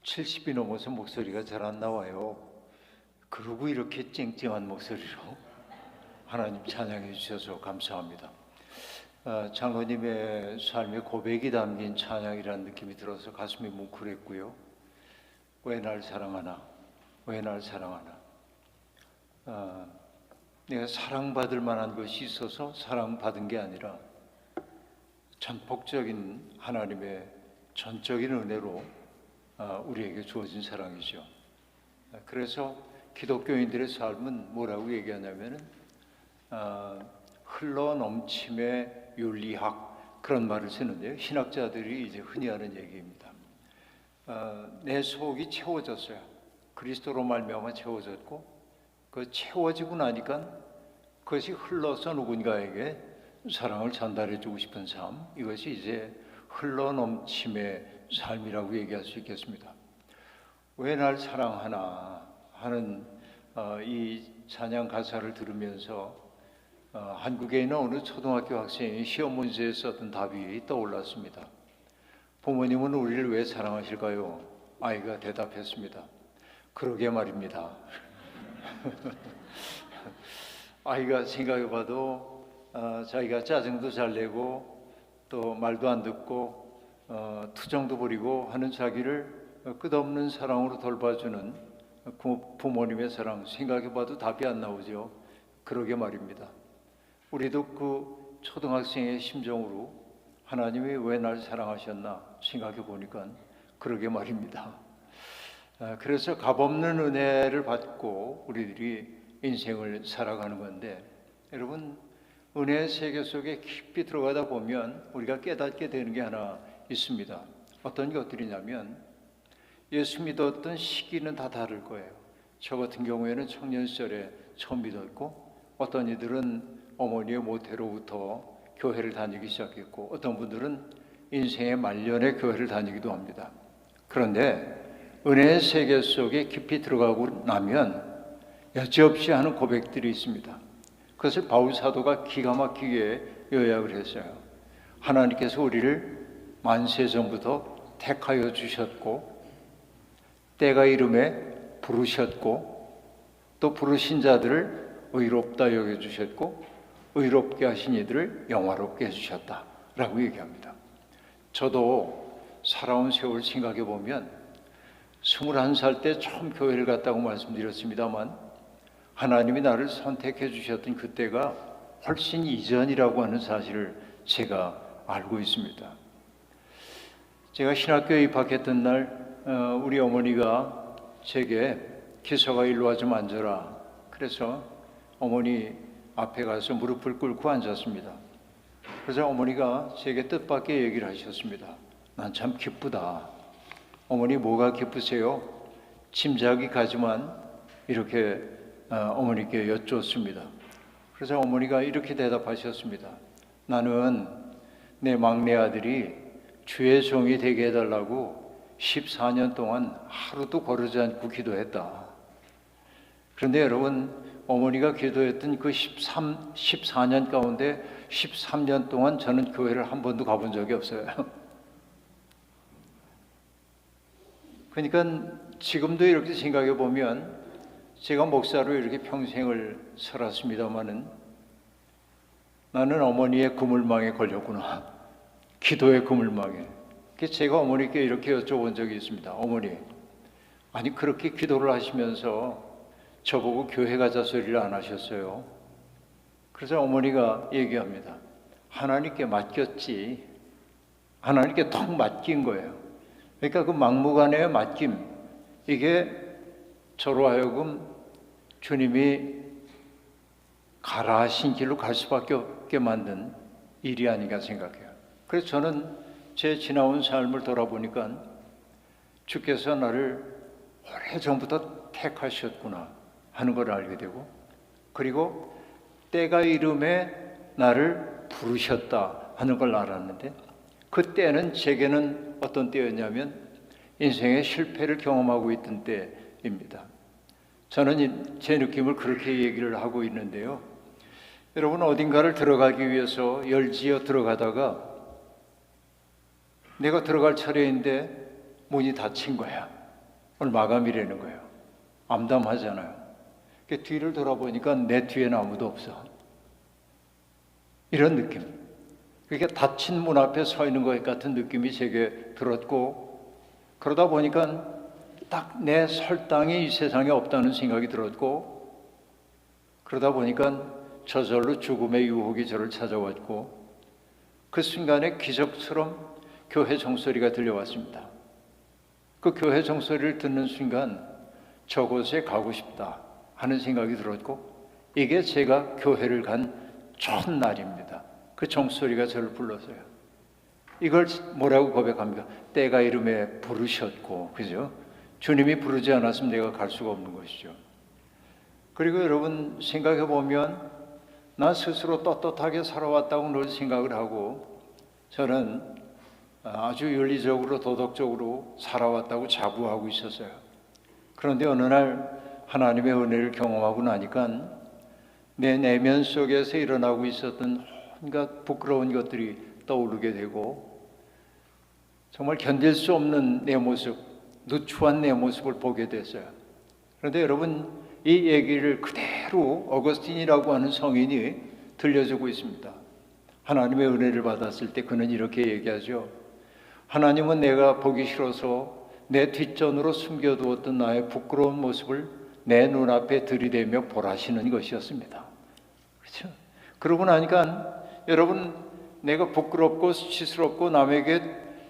70이 넘어서 목소리가 잘 안 나와요. 그러고 이렇게 쨍쨍한 목소리로 하나님 찬양해 주셔서 감사합니다. 장로님의 삶의 고백이 담긴 찬양이라는 느낌이 들어서 가슴이 뭉클했고요. 왜 날 사랑하나, 왜 날 사랑하나. 내가 사랑받을 만한 것이 있어서 사랑받은 게 아니라 전폭적인 하나님의 전적인 은혜로 우리에게 주어진 사랑이죠. 그래서 기독교인들의 삶은 뭐라고 얘기하냐면은 흘러 넘침의 윤리학, 그런 말을 쓰는데요. 신학자들이 이제 흔히 하는 얘기입니다. 내 속이 채워졌어요. 그리스도로 말미암아 채워졌고, 그 채워지고 나니까 그것이 흘러서 누군가에게 사랑을 전달해주고 싶은 삶, 이것이 이제 흘러 넘침의 삶이라고 얘기할 수 있겠습니다. 왜 날 사랑하나 하는 이 찬양 가사를 들으면서 한국에 있는 어느 초등학교 학생이 시험 문제에 썼던 답이 떠올랐습니다. 부모님은 우리를 왜 사랑하실까요? 아이가 대답했습니다. 그러게 말입니다. 아이가 생각해봐도 자기가 짜증도 잘 내고 또 말도 안 듣고 투정도 부리고 하는 자기를 끝없는 사랑으로 돌봐주는 부모님의 사랑, 생각해봐도 답이 안 나오죠. 그러게 말입니다. 우리도 그 초등학생의 심정으로 하나님이 왜 날 사랑하셨나 생각해 보니까 그러게 말입니다. 그래서 값없는 은혜를 받고 우리들이 인생을 살아가는 건데, 여러분, 은혜의 세계 속에 깊이 들어가다 보면 우리가 깨닫게 되는 게 하나 있습니다. 어떤 것들이냐면, 예수 믿었던 시기는 다 다를 거예요. 저 같은 경우에는 청년 시절에 처음 믿었고, 어떤 이들은 어머니의 모태로부터 교회를 다니기 시작했고, 어떤 분들은 인생의 말년에 교회를 다니기도 합니다. 그런데 은혜의 세계 속에 깊이 들어가고 나면 여지없이 하는 고백들이 있습니다. 그것을 바울 사도가 기가 막히게 요약을 했어요. 하나님께서 우리를 만세 전부터 택하여 주셨고, 때가 이름에 부르셨고, 또 부르신 자들을 의롭다 여겨주셨고, 의롭게 하신 이들을 영화롭게 해주셨다 라고 얘기합니다. 저도 살아온 세월 생각해 보면 21살 때 처음 교회를 갔다고 말씀드렸습니다만, 하나님이 나를 선택해 주셨던 그때가 훨씬 이전이라고 하는 사실을 제가 알고 있습니다. 제가 신학교에 입학했던 날 우리 어머니가 제게 기서가 일로 와 좀 앉아라. 그래서 어머니 앞에 가서 무릎을 꿇고 앉았습니다. 그래서 어머니가 제게 뜻밖의 얘기를 하셨습니다. 난 참 기쁘다. 어머니 뭐가 기쁘세요? 짐작이 가지만 이렇게 어머니께 여쭈었습니다. 그래서 어머니가 이렇게 대답하셨습니다. 나는 내 막내 아들이 주의 종이 되게 해달라고 14년 동안 하루도 거르지 않고 기도했다. 그런데 여러분, 어머니가 기도했던 그 14년 가운데 13년 동안 저는 교회를 한 번도 가본 적이 없어요. 그러니까 지금도 이렇게 생각해 보면, 제가 목사로 이렇게 평생을 살았습니다마는 나는 어머니의 그물망에 걸렸구나. 기도의 그물망에. 제가 어머니께 이렇게 여쭤본 적이 있습니다. 어머니, 아니 그렇게 기도를 하시면서 저보고 교회 가자 소리를 안 하셨어요? 그래서 어머니가 얘기합니다. 하나님께 맡겼지. 하나님께 턱 맡긴 거예요. 그러니까 그 막무가내의 맡김, 이게 저로 하여금 주님이 가라 하신 길로 갈 수밖에 없게 만든 일이 아닌가 생각해요. 그래서 저는 제 지나온 삶을 돌아보니까 주께서 나를 오래전부터 택하셨구나 하는 걸 알게 되고, 그리고 때가 이름에 나를 부르셨다 하는 걸 알았는데, 그 때는 제게는 어떤 때였냐면 인생의 실패를 경험하고 있던 때입니다. 저는 제 느낌을 그렇게 얘기를 하고 있는데요. 여러분, 어딘가를 들어가기 위해서 열지어 들어가다가 내가 들어갈 차례인데 문이 닫힌 거야. 오늘 마감이라는 거예요. 암담하잖아요. 뒤를 돌아보니까 내 뒤에는 아무도 없어. 이런 느낌. 그러니까 닫힌 문 앞에 서 있는 것 같은 느낌이 제게 들었고, 그러다 보니까 딱 내 설 땅이 이 세상에 없다는 생각이 들었고, 그러다 보니까 저절로 죽음의 유혹이 저를 찾아왔고, 그 순간에 기적처럼 교회 종소리가 들려왔습니다. 그 교회 종소리를 듣는 순간 저곳에 가고 싶다 하는 생각이 들었고, 이게 제가 교회를 간 첫날입니다. 그 종소리가 저를 불러서요. 이걸 뭐라고 고백합니까? 때가 이름에 부르셨고, 그죠? 주님이 부르지 않았으면 내가 갈 수가 없는 것이죠. 그리고 여러분 생각해 보면 나 스스로 떳떳하게 살아왔다고 늘 생각을 하고, 저는 아주 윤리적으로 도덕적으로 살아왔다고 자부하고 있었어요. 그런데 어느 날 하나님의 은혜를 경험하고 나니까 내 내면 속에서 일어나고 있었던 온갖 부끄러운 것들이 떠오르게 되고, 정말 견딜 수 없는 내 모습, 누추한 내 모습을 보게 됐어요. 그런데 여러분, 이 얘기를 그대로 어거스틴이라고 하는 성인이 들려주고 있습니다. 하나님의 은혜를 받았을 때 그는 이렇게 얘기하죠. 하나님은 내가 보기 싫어서 내 뒷전으로 숨겨두었던 나의 부끄러운 모습을 내 눈앞에 들이대며 보라시는 것이었습니다. 그렇죠? 그러고 나니까 여러분, 내가 부끄럽고 수치스럽고 남에게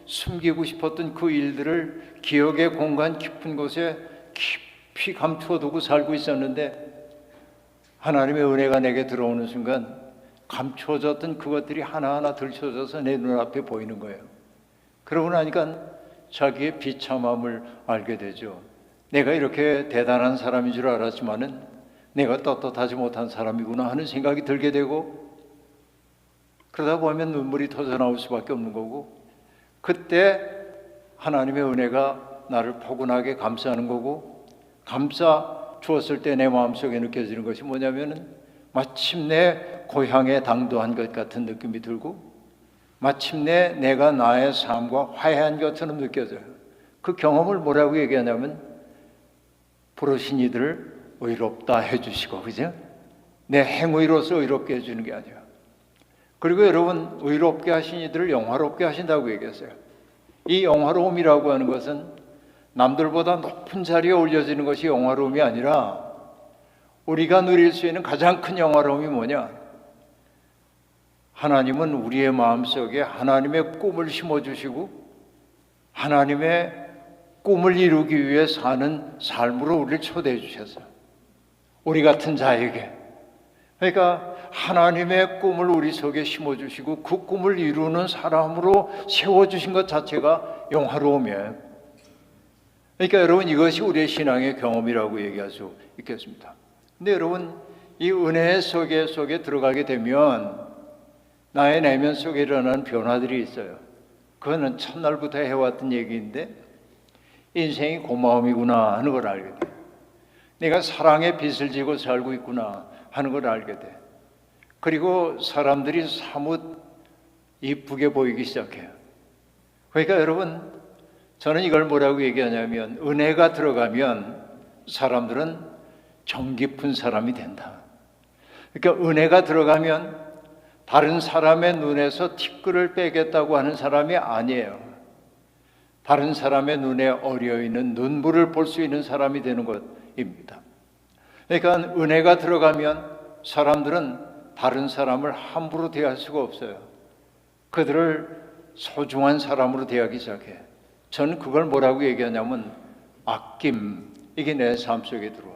숨기고 싶었던 그 일들을 기억의 공간 깊은 곳에 깊이 감추어두고 살고 있었는데, 하나님의 은혜가 내게 들어오는 순간 감춰졌던 그것들이 하나하나 들춰져서 내 눈앞에 보이는 거예요. 그러고 나니까 자기의 비참함을 알게 되죠. 내가 이렇게 대단한 사람인 줄 알았지만은 내가 떳떳하지 못한 사람이구나 하는 생각이 들게 되고, 그러다 보면 눈물이 터져 나올 수밖에 없는 거고, 그때 하나님의 은혜가 나를 포근하게 감싸는 거고, 감싸 주었을 때 내 마음속에 느껴지는 것이 뭐냐면은 마침내 고향에 당도한 것 같은 느낌이 들고, 마침내 내가 나의 삶과 화해한 것처럼 느껴져요. 그 경험을 뭐라고 얘기하냐면 부르신 이들을 의롭다 해주시고, 그죠? 내 행위로서 의롭게 해주는 게 아니에요. 그리고 여러분, 의롭게 하신 이들을 영화롭게 하신다고 얘기했어요. 이 영화로움이라고 하는 것은 남들보다 높은 자리에 올려지는 것이 영화로움이 아니라, 우리가 누릴 수 있는 가장 큰 영화로움이 뭐냐? 하나님은 우리의 마음속에 하나님의 꿈을 심어주시고 하나님의 꿈을 이루기 위해 사는 삶으로 우리를 초대해 주셨어요. 우리 같은 자에게. 그러니까 하나님의 꿈을 우리 속에 심어주시고 그 꿈을 이루는 사람으로 세워주신 것 자체가 영화로움이에요. 그러니까 여러분, 이것이 우리의 신앙의 경험이라고 얘기할 수 있겠습니다. 근데 여러분, 이 은혜 속에 들어가게 되면 나의 내면 속에 일어나는 변화들이 있어요. 그거는 첫날부터 해왔던 얘기인데, 인생이 고마움이구나 하는 걸 알게 돼. 내가 사랑의 빚을 지고 살고 있구나 하는 걸 알게 돼. 그리고 사람들이 사뭇 이쁘게 보이기 시작해요. 그러니까 여러분, 저는 이걸 뭐라고 얘기하냐면, 은혜가 들어가면 사람들은 정 깊은 사람이 된다. 그러니까 은혜가 들어가면 다른 사람의 눈에서 티끌을 빼겠다고 하는 사람이 아니에요. 다른 사람의 눈에 어려있는 눈물을 볼 수 있는 사람이 되는 것입니다. 그러니까 은혜가 들어가면 사람들은 다른 사람을 함부로 대할 수가 없어요. 그들을 소중한 사람으로 대하기 시작해. 저는 그걸 뭐라고 얘기하냐면 아낌, 이게 내 삶 속에 들어와.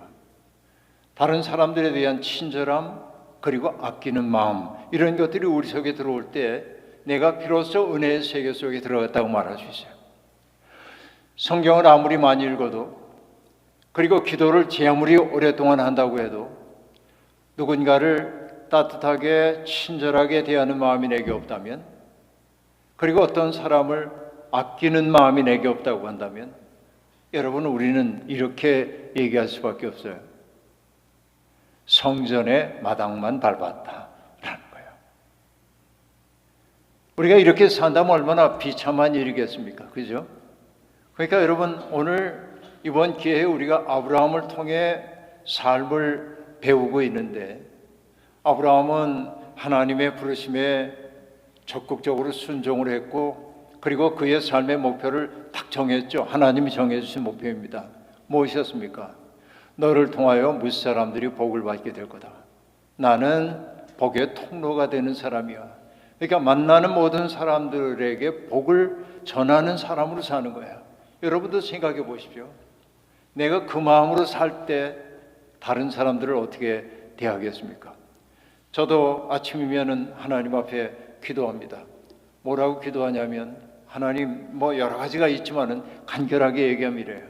다른 사람들에 대한 친절함, 그리고 아끼는 마음, 이런 것들이 우리 속에 들어올 때 내가 비로소 은혜의 세계 속에 들어갔다고 말할 수 있어요. 성경을 아무리 많이 읽어도, 그리고 기도를 아무리 오랫동안 한다고 해도 누군가를 따뜻하게 친절하게 대하는 마음이 내게 없다면, 그리고 어떤 사람을 아끼는 마음이 내게 없다고 한다면, 여러분, 우리는 이렇게 얘기할 수밖에 없어요. 성전의 마당만 밟았다라는 거예요. 우리가 이렇게 산다면 얼마나 비참한 일이겠습니까? 그죠? 그러니까 여러분, 오늘 이번 기회에 우리가 아브라함을 통해 삶을 배우고 있는데, 아브라함은 하나님의 부르심에 적극적으로 순종을 했고, 그리고 그의 삶의 목표를 딱 정했죠. 하나님이 정해주신 목표입니다. 무엇이었습니까? 너를 통하여 무수 사람들이 복을 받게 될 거다. 나는 복의 통로가 되는 사람이야. 그러니까 만나는 모든 사람들에게 복을 전하는 사람으로 사는 거야. 여러분도 생각해 보십시오. 내가 그 마음으로 살 때 다른 사람들을 어떻게 대하겠습니까? 저도 아침이면은 하나님 앞에 기도합니다. 뭐라고 기도하냐면, 하나님, 여러 가지가 있지만은 간결하게 얘기하면 이래요.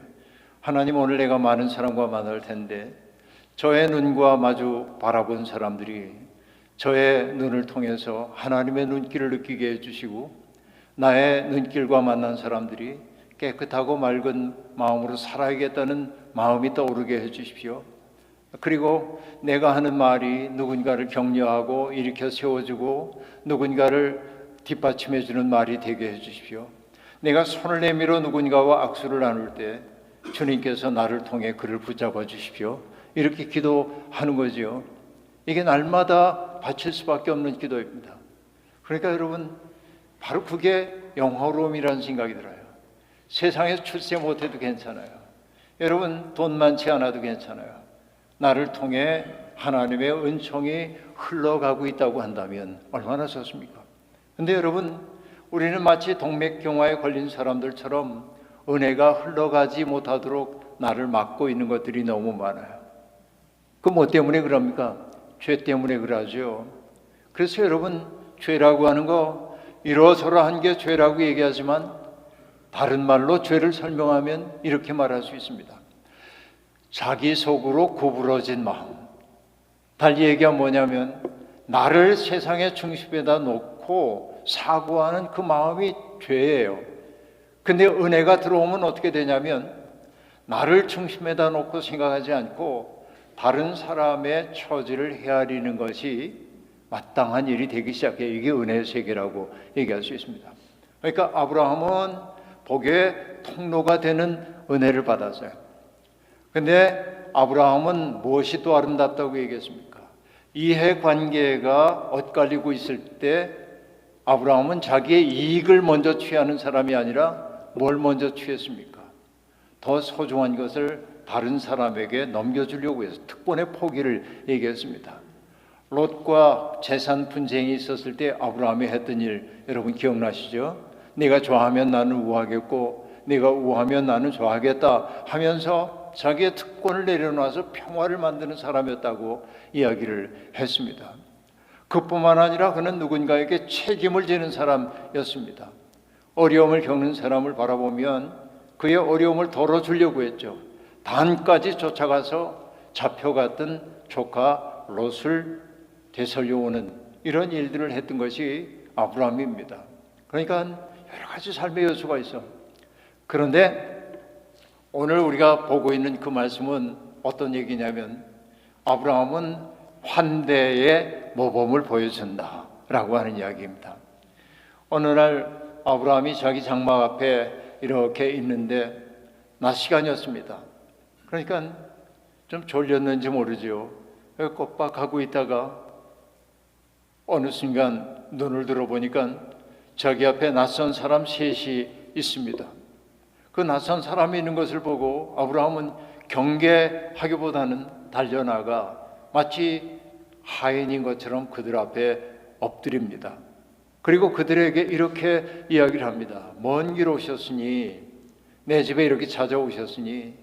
하나님, 오늘 내가 많은 사람과 만날 텐데 저의 눈과 마주 바라본 사람들이 저의 눈을 통해서 하나님의 눈길을 느끼게 해주시고, 나의 눈길과 만난 사람들이 깨끗하고 맑은 마음으로 살아야겠다는 마음이 떠오르게 해주십시오. 그리고 내가 하는 말이 누군가를 격려하고 일으켜 세워주고 누군가를 뒷받침해주는 말이 되게 해주십시오. 내가 손을 내밀어 누군가와 악수를 나눌 때 주님께서 나를 통해 그를 붙잡아 주십시오. 이렇게 기도하는 거죠. 이게 날마다 바칠 수밖에 없는 기도입니다. 그러니까 여러분, 바로 그게 영화로움이라는 생각이 들어요. 세상에 출세 못해도 괜찮아요. 여러분, 돈 많지 않아도 괜찮아요. 나를 통해 하나님의 은총이 흘러가고 있다고 한다면 얼마나 좋습니까? 근데 여러분, 우리는 마치 동맥경화에 걸린 사람들처럼 은혜가 흘러가지 못하도록 나를 막고 있는 것들이 너무 많아요. 그 뭐 때문에 그럽니까? 죄 때문에 그러죠. 그래서 여러분, 죄라고 하는 거 이러저러한 게 죄라고 얘기하지만 다른 말로 죄를 설명하면 이렇게 말할 수 있습니다. 자기 속으로 구부러진 마음. 달리 얘기하면 뭐냐면, 나를 세상의 중심에다 놓고 사고하는 그 마음이 죄예요. 근데 은혜가 들어오면 어떻게 되냐면, 나를 중심에다 놓고 생각하지 않고 다른 사람의 처지를 헤아리는 것이 마땅한 일이 되기 시작해요. 이게 은혜의 세계라고 얘기할 수 있습니다. 그러니까 아브라함은 복의 통로가 되는 은혜를 받았어요. 근데 아브라함은 무엇이 또 아름답다고 얘기했습니까? 이해관계가 엇갈리고 있을 때 아브라함은 자기의 이익을 먼저 취하는 사람이 아니라 뭘 먼저 취했습니까? 더 소중한 것을 다른 사람에게 넘겨주려고 해서 특권의 포기를 얘기했습니다. 롯과 재산 분쟁이 있었을 때 아브라함이 했던 일 여러분 기억나시죠? 네가 좋아하면 나는 우하겠고 네가 우하면 나는 좋아하겠다 하면서 자기의 특권을 내려놔서 평화를 만드는 사람이었다고 이야기를 했습니다. 그뿐만 아니라 그는 누군가에게 책임을 지는 사람이었습니다. 어려움을 겪는 사람을 바라보면 그의 어려움을 덜어주려고 했죠. 단까지 쫓아가서 잡혀갔던 조카 롯을 되살려오는 이런 일들을 했던 것이 아브라함입니다. 그러니까 여러 가지 삶의 요소가 있어. 그런데 오늘 우리가 보고 있는 그 말씀은 어떤 얘기냐면, 아브라함은 환대의 모범을 보여준다라고 하는 이야기입니다. 어느 날 아브라함이 자기 장막 앞에 이렇게 있는데 낮 시간이었습니다. 그러니까 좀 졸렸는지 모르죠. 꼼박하고 있다가 어느 순간 눈을 들어보니까 자기 앞에 낯선 사람 셋이 있습니다. 그 낯선 사람이 있는 것을 보고 아브라함은 경계하기보다는 달려나가 마치 하인인 것처럼 그들 앞에 엎드립니다. 그리고 그들에게 이렇게 이야기를 합니다. 먼 길 오셨으니, 내 집에 이렇게 찾아오셨으니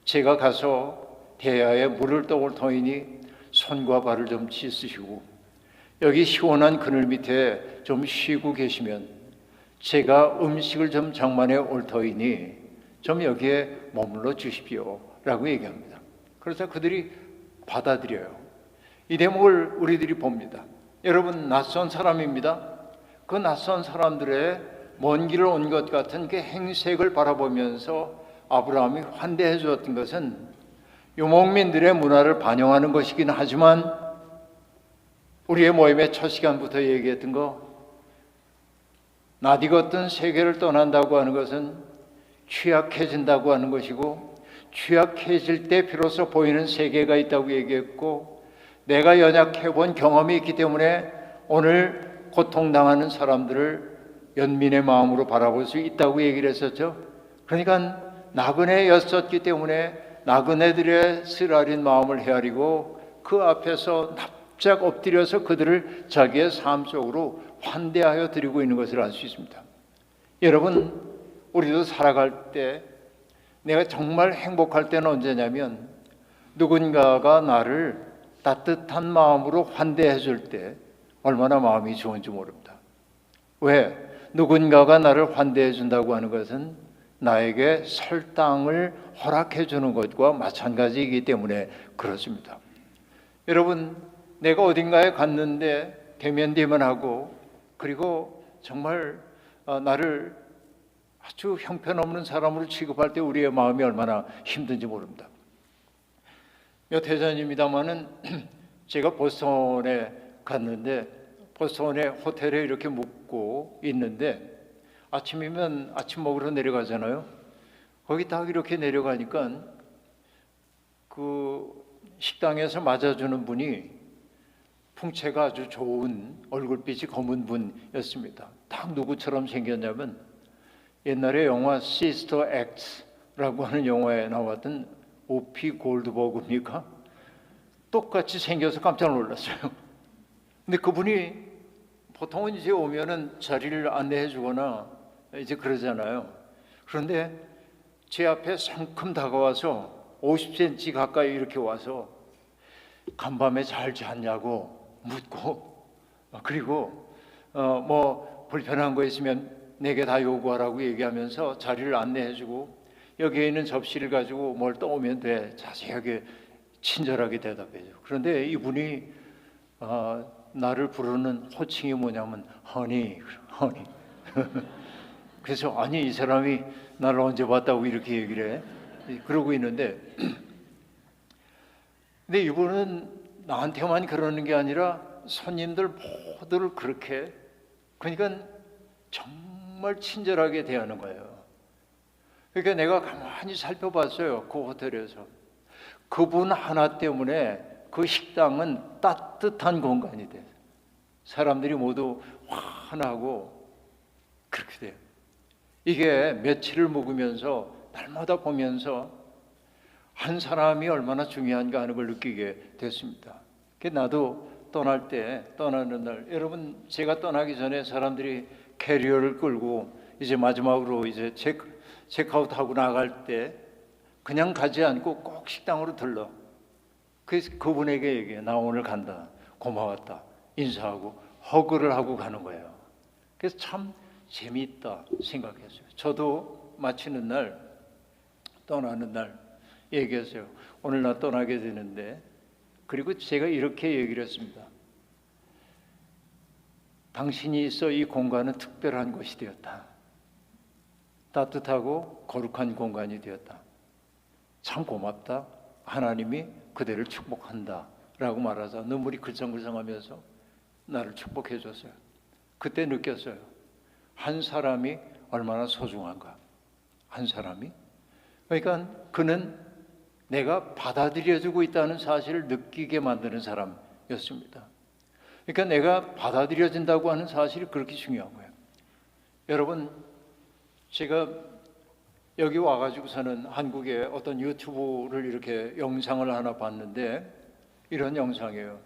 제가 가서 대야에 물을 떠올 터이니 손과 발을 좀 씻으시고 여기 시원한 그늘 밑에 좀 쉬고 계시면 제가 음식을 좀 장만해 올 터이니 좀 여기에 머물러 주십시오 라고 얘기합니다. 그래서 그들이 받아들여요. 이 대목을 우리들이 봅니다. 여러분, 낯선 사람입니다. 그 낯선 사람들의 먼 길을 온 것 같은 그 행색을 바라보면서 아브라함이 환대해 주었던 것은 유목민들의 문화를 반영하는 것이긴 하지만, 우리의 모임의 첫 시간부터 얘기했던 거, 낯익었던 세계를 떠난다고 하는 것은 취약해진다고 하는 것이고, 취약해질 때 비로소 보이는 세계가 있다고 얘기했고, 내가 연약해 본 경험이 있기 때문에 오늘 고통당하는 사람들을 연민의 마음으로 바라볼 수 있다고 얘기를 했었죠. 그러니까 나그네였었기 때문에 나그네들의 쓰라린 마음을 헤아리고 그 앞에서 납작 엎드려서 그들을 자기의 삶 속으로 환대하여 드리고 있는 것을 알 수 있습니다. 여러분, 우리도 살아갈 때 내가 정말 행복할 때는 언제냐면 누군가가 나를 따뜻한 마음으로 환대해 줄 때 얼마나 마음이 좋은지 모릅니다. 왜? 누군가가 나를 환대해 준다고 하는 것은 나에게 설당을 허락해 주는 것과 마찬가지이기 때문에 그렇습니다. 여러분, 내가 어딘가에 갔는데 대면대면하고 그리고 정말 나를 아주 형편없는 사람으로 취급할 때 우리의 마음이 얼마나 힘든지 모릅니다. 몇 해 전입니다마는 제가 보스턴에 갔는데 보스턴에 호텔에 이렇게 묵고 있는데 아침이면 아침 먹으러 내려가잖아요. 거기 딱 이렇게 내려가니까 그 식당에서 맞아주는 분이 풍채가 아주 좋은 얼굴빛이 검은 분이었습니다. 딱 누구처럼 생겼냐면 옛날에 영화 시스터 액트라고 하는 영화에 나왔던 오피 골드버그입니까? 똑같이 생겨서 깜짝 놀랐어요. 근데 그분이 보통은 이제 오면은 자리를 안내해 주거나 이제 그러잖아요. 그런데 제 앞에 성큼 다가와서 50cm 가까이 이렇게 와서 간밤에 잘 잤냐고 묻고, 그리고 뭐 불편한 거 있으면 내게 다 요구하라고 얘기하면서 자리를 안내해주고 여기에 있는 접시를 가지고 뭘 떠오면 돼, 자세하게 친절하게 대답해줘. 그런데 이분이 나를 부르는 호칭이 뭐냐면 허니. 그래서 아니 이 사람이 나를 언제 봤다고 이렇게 얘기를 해? 그러고 있는데 근데 이분은 나한테만 그러는 게 아니라 손님들 모두를 그렇게, 그러니까 정말 친절하게 대하는 거예요. 그러니까 내가 가만히 살펴봤어요. 그 호텔에서 그분 하나 때문에 그 식당은 따뜻한 공간이 돼요. 사람들이 모두 환하고 그렇게 돼요. 이게 며칠을 묵으면서 날마다 보면서 한 사람이 얼마나 중요한가 하는 걸 느끼게 됐습니다. 나도 떠나는 날, 여러분 제가 떠나기 전에 사람들이 캐리어를 끌고 이제 마지막으로 이제 체크아웃하고 나갈 때 그냥 가지 않고 꼭 식당으로 들러. 그래서 그분에게 얘기해. 나 오늘 간다. 고마웠다. 인사하고 허그를 하고 가는 거예요. 그래서 참 재미있다 생각했어요. 저도 마치는 날, 떠나는 날 얘기했어요. 오늘 나 떠나게 되는데, 그리고 제가 이렇게 얘기를 했습니다. 당신이 있어 이 공간은 특별한 곳이 되었다. 따뜻하고 거룩한 공간이 되었다. 참 고맙다. 하나님이 그대를 축복한다 라고 말하자 눈물이 글썽글썽하면서 나를 축복해 줬어요. 그때 느꼈어요. 한 사람이 얼마나 소중한가. 한 사람이. 그러니까 그는 내가 받아들여주고 있다는 사실을 느끼게 만드는 사람이었습니다. 그러니까 내가 받아들여진다고 하는 사실이 그렇게 중요한 거예요. 여러분, 제가 여기 와가지고서는 한국에 어떤 유튜브를 이렇게 영상을 하나 봤는데 이런 영상이에요.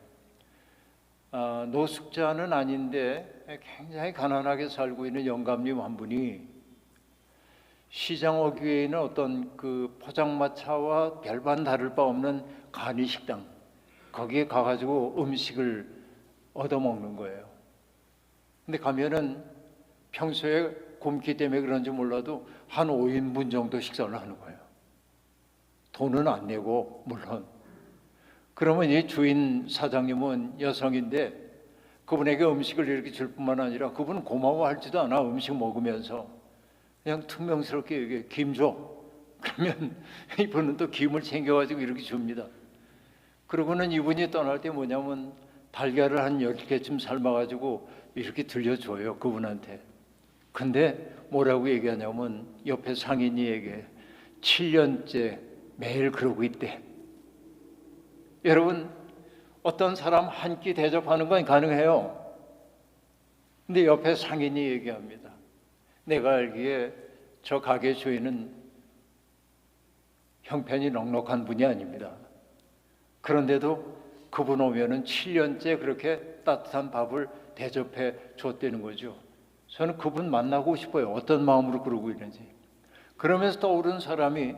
노숙자는 아닌데 굉장히 가난하게 살고 있는 영감님 한 분이 시장 어귀에 있는 어떤 그 포장마차와 별반 다를 바 없는 간이식당, 거기에 가가지고 음식을 얻어먹는 거예요. 근데 가면은 평소에 굶기 때문에 그런지 몰라도 한 5인분 정도 식사를 하는 거예요. 돈은 안 내고 물론. 그러면 이 주인 사장님은 여성인데 그분에게 음식을 이렇게 줄 뿐만 아니라 그분은 고마워할지도 않아. 음식 먹으면서 그냥 퉁명스럽게 얘기해. 김 줘. 그러면 이분은 또 김을 챙겨가지고 이렇게 줍니다. 그러고는 이분이 떠날 때 뭐냐면 달걀을 한 10개쯤 삶아가지고 이렇게 들려줘요. 그분한테. 근데 뭐라고 얘기하냐면 옆에 상인이 얘기해. 7년째 매일 그러고 있대. 여러분, 어떤 사람 한 끼 대접하는 건 가능해요. 근데 옆에 상인이 얘기합니다. 내가 알기에 저 가게 주인은 형편이 넉넉한 분이 아닙니다. 그런데도 그분 오면은 7년째 그렇게 따뜻한 밥을 대접해 줬다는 거죠. 저는 그분 만나고 싶어요. 어떤 마음으로 그러고 있는지. 그러면서 떠오른 사람이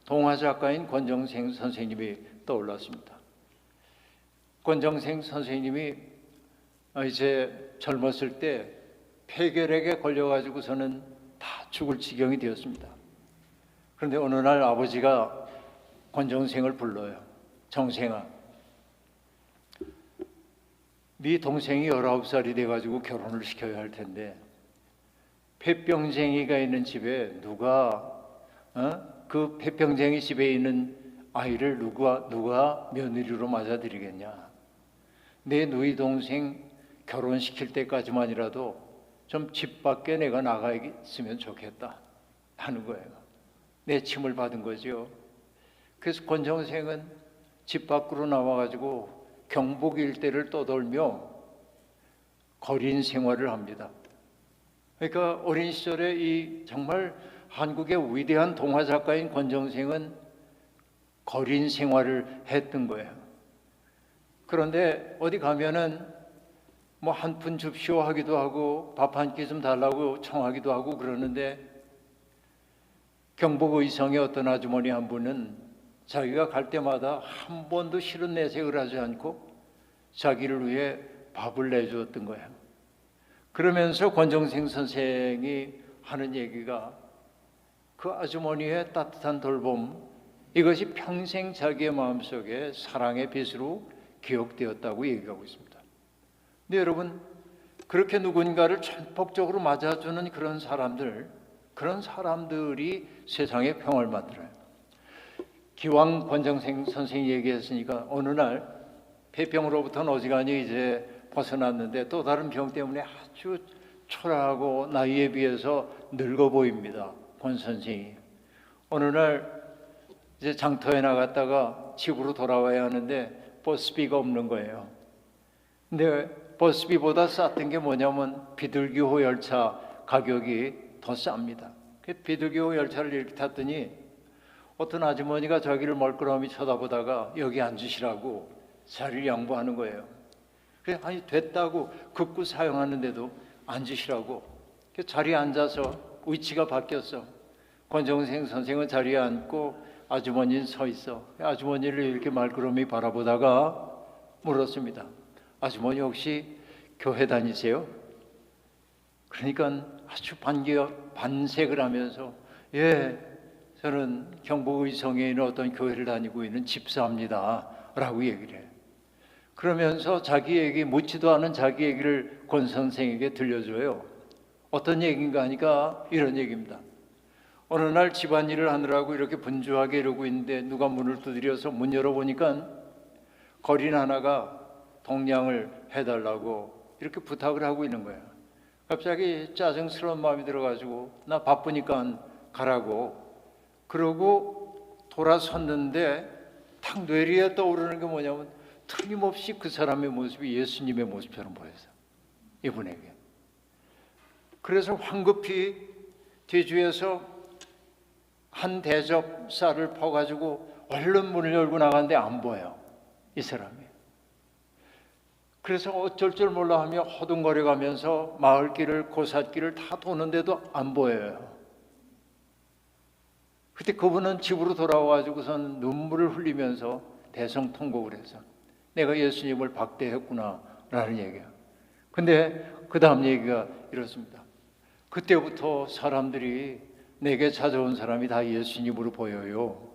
동화 작가인 권정생 선생님이 떠올랐습니다. 권정생 선생님이 이제 젊었을 때 폐결핵에 걸려가지고서는 다 죽을 지경이 되었습니다. 그런데 어느 날 아버지가 권정생을 불러요. 정생아, 네 동생이 19살이 돼가지고 결혼을 시켜야 할 텐데 폐병쟁이가 있는 집에 누가 그 폐병쟁이 집에 있는 아이를 누가 며느리로 맞아들이겠냐. 내 누이 동생 결혼시킬 때까지만이라도 좀 집 밖에 내가 나가 있으면 좋겠다 하는 거예요. 내 침을 받은 거죠. 그래서 권정생은 집 밖으로 나와가지고 경북 일대를 떠돌며 거린 생활을 합니다. 그러니까 어린 시절에 이 정말 한국의 위대한 동화 작가인 권정생은 거린 생활을 했던 거예요. 그런데 어디 가면은 뭐 한 푼 줍시오 하기도 하고 밥 한 끼 좀 달라고 청하기도 하고 그러는데 경북 의성의 어떤 아주머니 한 분은 자기가 갈 때마다 한 번도 싫은 내색을 하지 않고 자기를 위해 밥을 내주었던 거예요. 그러면서 권정생 선생이 하는 얘기가 그 아주머니의 따뜻한 돌봄, 이것이 평생 자기의 마음속에 사랑의 빛으로 기억되었다고 얘기하고 있습니다. 근데 여러분, 그렇게 누군가를 전폭적으로 맞아주는 그런 사람들이 세상에 평화를 만들어요. 기왕 권정생 선생이 얘기했으니까 어느 날 폐병으로부터는 어지간히 이제 벗어났는데 또 다른 병 때문에 아주 초라하고 나이에 비해서 늙어 보입니다. 권 선생이. 어느 날 이제 장터에 나갔다가 집으로 돌아와야 하는데 버스비가 없는 거예요. 근데 버스비보다 쌌던 게 뭐냐면 비둘기호 열차 가격이 더 쌉니다. 그 비둘기호 열차를 이렇게 탔더니 어떤 아주머니가 자기를 멀끄러미 쳐다보다가 여기 앉으시라고 자리를 양보하는 거예요. 그래, 아니 됐다고 극구 사용하는데도 앉으시라고. 그 자리에 앉아서 위치가 바뀌었어. 권정생 선생은 자리에 앉고 아주머니는 서 있어. 아주머니를 이렇게 말끄러미 바라보다가 물었습니다. 아주머니 혹시 교회 다니세요? 그러니까 아주 반색을 하면서 예, 저는 경북 의성에 있는 어떤 교회를 다니고 있는 집사입니다 라고 얘기를 해요. 그러면서 자기 얘기, 묻지도 않은 자기 얘기를 권 선생에게 들려줘요. 어떤 얘기인가 하니까 이런 얘기입니다. 어느 날 집안일을 하느라고 이렇게 분주하게 이러고 있는데 누가 문을 두드려서 문 열어보니까 거린 하나가 동냥을 해달라고 이렇게 부탁을 하고 있는 거예요. 갑자기 짜증스러운 마음이 들어가지고 나 바쁘니까 가라고 그러고 돌아섰는데 탁 뇌리에 떠오르는 게 뭐냐면 틀림없이 그 사람의 모습이 예수님의 모습처럼 보여서 이분에게. 그래서 황급히 뒤주에서 한 대접 쌀을 퍼가지고 얼른 문을 열고 나가는데 안 보여요, 이 사람이. 그래서 어쩔 줄 몰라 하며 허둥거려 가면서 마을길을 고삿길을 다 도는데도 안 보여요. 그때 그분은 집으로 돌아와가지고선 눈물을 흘리면서 대성통곡을 해서 내가 예수님을 박대했구나 라는 얘기예요. 근데 그 다음 얘기가 이렇습니다. 그때부터 사람들이 내게 찾아온 사람이 다 예수님으로 보여요.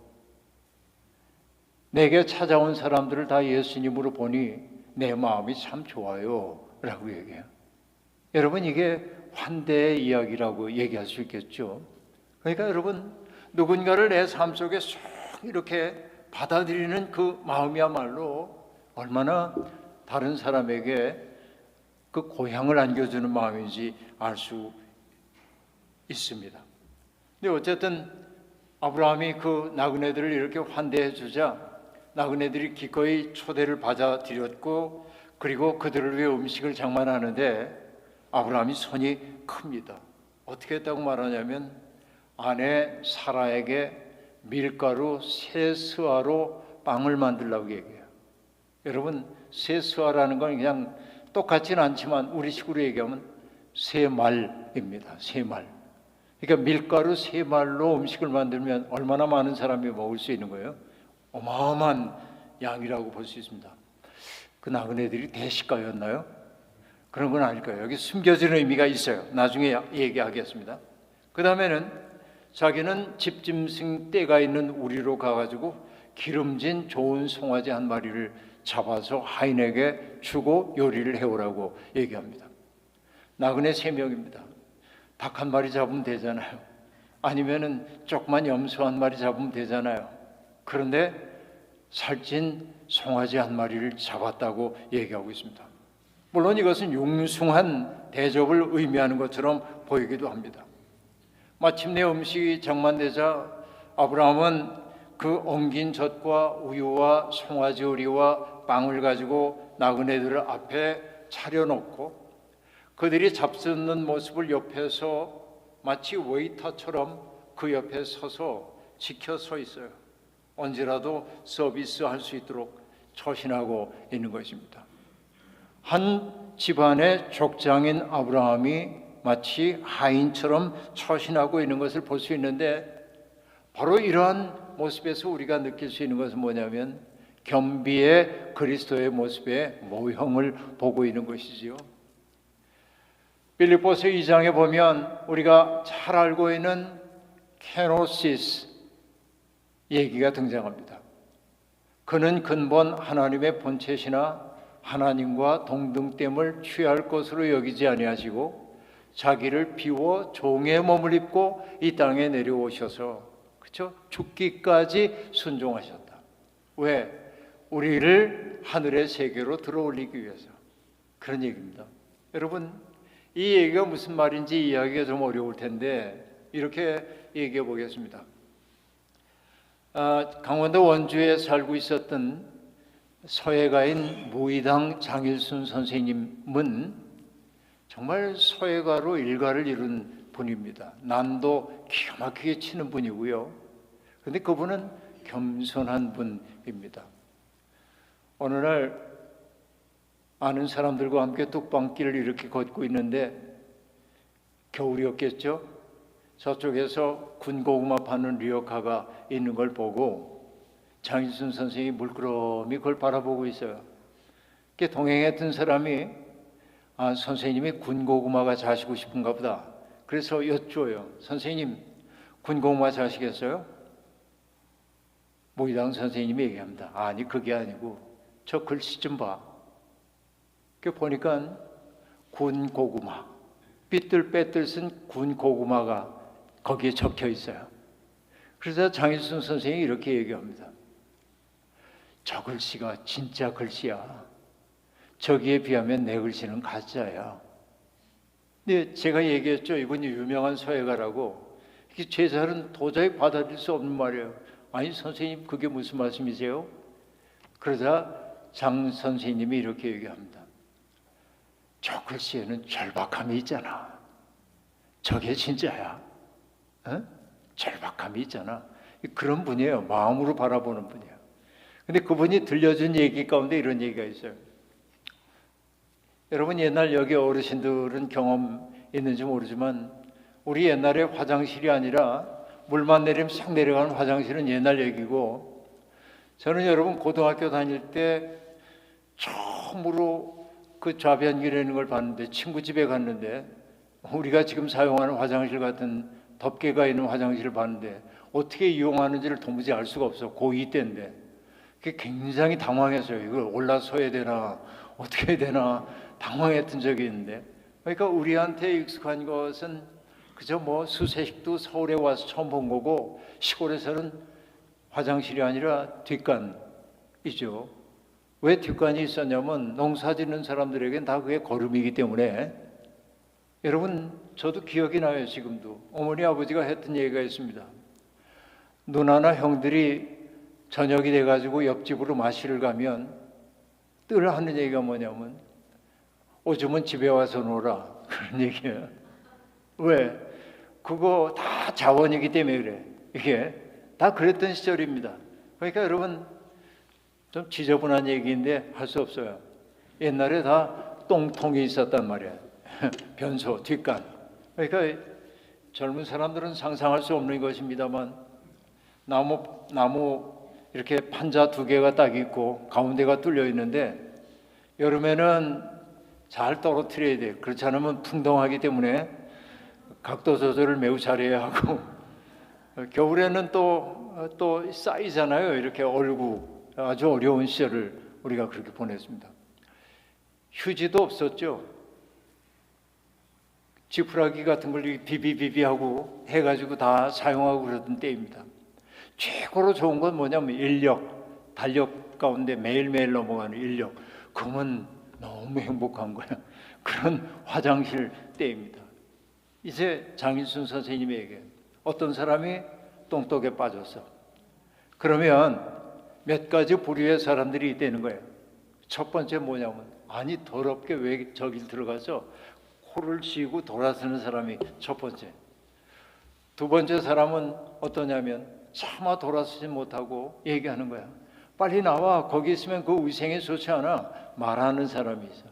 내게 찾아온 사람들을 다 예수님으로 보니 내 마음이 참 좋아요 라고 얘기해요. 여러분, 이게 환대의 이야기라고 얘기할 수 있겠죠. 그러니까 여러분, 누군가를 내 삶 속에 쏙 이렇게 받아들이는 그 마음이야말로 얼마나 다른 사람에게 그 고향을 안겨주는 마음인지 알 수 있습니다. 근데 어쨌든 아브라함이 그 나그네들을 이렇게 환대해 주자 나그네들이 기꺼이 초대를 받아들였고 그리고 그들을 위해 음식을 장만하는데 아브라함이 손이 큽니다. 어떻게 했다고 말하냐면 아내 사라에게 밀가루 세 스와로 빵을 만들라고 얘기해요. 여러분, 세 스와라는 건 그냥 똑같지는 않지만 우리식으로 얘기하면 세 말입니다. 세 말. 그러니까 밀가루 세 말로 음식을 만들면 얼마나 많은 사람이 먹을 수 있는 거예요? 어마어마한 양이라고 볼 수 있습니다. 그 나그네들이 대식가였나요? 그런 건 아닐 거예요. 여기 숨겨진 의미가 있어요. 나중에 얘기하겠습니다. 그 다음에는 자기는 집짐승 떼가 있는 우리로 가가지고 기름진 좋은 송아지 한 마리를 잡아서 하인에게 주고 요리를 해오라고 얘기합니다. 나그네 3명입니다. 닭 한 마리 잡으면 되잖아요. 아니면은 조그만 염소 한 마리 잡으면 되잖아요. 그런데 살찐 송아지 한 마리를 잡았다고 얘기하고 있습니다. 물론 이것은 융숭한 대접을 의미하는 것처럼 보이기도 합니다. 마침내 음식이 장만되자 아브라함은 그 엉긴 젖과 우유와 송아지 우리와 빵을 가지고 나그네들 앞에 차려놓고 그들이 잡수는 모습을 옆에서 마치 웨이터처럼 그 옆에 서서 지켜서 있어요. 언제라도 서비스할 수 있도록 처신하고 있는 것입니다. 한 집안의 족장인 아브라함이 마치 하인처럼 처신하고 있는 것을 볼 수 있는데 바로 이러한 모습에서 우리가 느낄 수 있는 것은 뭐냐면 겸비의 그리스도의 모습의 모형을 보고 있는 것이지요. 빌립보서 2장에 보면 우리가 잘 알고 있는 케노시스 얘기가 등장합니다. 그는 근본 하나님의 본체시나 하나님과 동등됨을 취할 것으로 여기지 아니하시고 자기를 비워 종의 몸을 입고 이 땅에 내려오셔서 그렇죠? 죽기까지 순종하셨다. 왜? 우리를 하늘의 세계로 들어올리기 위해서. 그런 얘기입니다. 여러분, 이 얘기가 무슨 말인지 이해하기가 좀 어려울 텐데 이렇게 얘기해 보겠습니다. 강원도 원주에 살고 있었던 서예가인 무의당 장일순 선생님은 정말 서예가로 일가를 이룬 분입니다. 난도 기가 막히게 치는 분이고요. 그런데 그분은 겸손한 분입니다. 어느 날 아는 사람들과 함께 뚝방길을 이렇게 걷고 있는데 겨울이었겠죠. 저쪽에서 군고구마 파는 리어카가 있는 걸 보고 장일순 선생이 물끄러미 그걸 바라보고 있어요. 동행했던 사람이 선생님이 군고구마가 자시고 싶은가 보다. 그래서 여쭈어요. 선생님, 군고구마 자시겠어요? 무의당 선생님이 얘기합니다. 아니, 그게 아니고 저 글씨 좀 봐. 보니까 군고구마, 삐뚤빼뚤 쓴 군고구마가 거기에 적혀 있어요. 그래서 장일순 선생이 이렇게 얘기합니다. 저 글씨가 진짜 글씨야. 저기에 비하면 내 글씨는 가짜야. 근데 제가 얘기했죠. 이분이 유명한 서예가라고. 제자는 도저히 받아들일 수 없는 말이에요. 아니 선생님 그게 무슨 말씀이세요? 그러자 장 선생님이 이렇게 얘기합니다. 저 글씨에는 절박함이 있잖아. 저게 진짜야. 어? 절박함이 있잖아. 그런 분이에요. 마음으로 바라보는 분이에요. 근데 그분이 들려준 얘기 가운데 이런 얘기가 있어요. 여러분 옛날 여기 어르신들은 경험 있는지 모르지만 우리 옛날에 화장실이 아니라 물만 내리면 싹 내려가는 화장실은 옛날 얘기고 저는 여러분 고등학교 다닐 때 처음으로 그 좌변기라는 걸 봤는데 친구 집에 갔는데 우리가 지금 사용하는 화장실 같은 덮개가 있는 화장실을 봤는데 어떻게 이용하는지를 도무지 알 수가 없어. 고2 때인데 그게 굉장히 당황했어요. 이걸 올라서야 되나 어떻게 해야 되나 당황했던 적이 있는데 그러니까 우리한테 익숙한 것은 그저 뭐 수세식도 서울에 와서 처음 본 거고 시골에서는 화장실이 아니라 뒷간이죠. 왜 뒷간이 있었냐면 농사 짓는 사람들에겐 다 그게 거름이기 때문에 여러분 저도 기억이 나요. 지금도 어머니 아버지가 했던 얘기가 있습니다. 누나나 형들이 저녁이 돼가지고 옆집으로 마시러 가면 늘 하는 얘기가 뭐냐면 오줌은 집에 와서 놀아, 그런 얘기예요. 왜? 그거 다 자원이기 때문에 그래. 이게 다 그랬던 시절입니다. 그러니까 여러분, 좀 지저분한 얘기인데 할 수 없어요. 옛날에 다 똥통이 있었단 말이에요. 변소, 뒷간. 그러니까 젊은 사람들은 상상할 수 없는 것입니다만, 나무 이렇게 판자 두 개가 딱 있고 가운데가 뚫려 있는데 여름에는 잘 떨어뜨려야 돼요. 그렇지 않으면 풍덩하기 때문에 각도 조절을 매우 잘해야 하고, 겨울에는 또 쌓이잖아요. 이렇게 얼고, 아주 어려운 시절을 우리가 그렇게 보냈습니다. 휴지도 없었죠. 지푸라기 같은 걸 비비비비하고 해가지고 다 사용하고 그러던 때입니다. 최고로 좋은 건 뭐냐면 인력, 달력 가운데 매일매일 넘어가는 인력. 그러면 너무 행복한 거야. 그런 화장실 때입니다. 이제 장인순 선생님에게 어떤 사람이 똥독에 빠졌어. 그러면 몇 가지 부류의 사람들이 있다는 거예요. 첫 번째 뭐냐면, 아니 더럽게 왜 저길 들어가서 코를 쥐고 돌아서는 사람이 첫 번째. 두 번째 사람은 어떠냐면 차마 돌아서지 못하고 얘기하는 거야. 빨리 나와, 거기 있으면 그 위생이 좋지 않아, 말하는 사람이 있어.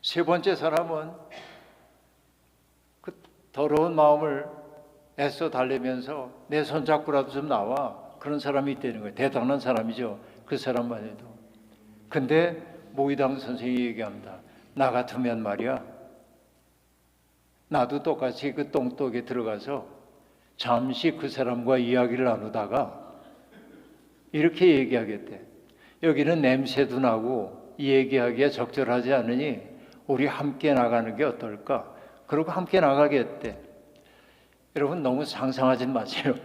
세 번째 사람은 그 더러운 마음을 애써 달래면서 내 손잡고라도 좀 나와, 그런 사람이 있다는 거예요. 대단한 사람이죠, 그 사람만 해도. 근데 모의당 선생님이 얘기합니다. 나 같으면 말이야, 나도 똑같이 그 똥독에 들어가서 잠시 그 사람과 이야기를 나누다가 이렇게 얘기하겠대. 여기는 냄새도 나고 이 얘기하기에 적절하지 않으니 우리 함께 나가는 게 어떨까? 그러고 함께 나가겠대. 여러분, 너무 상상하지 마세요.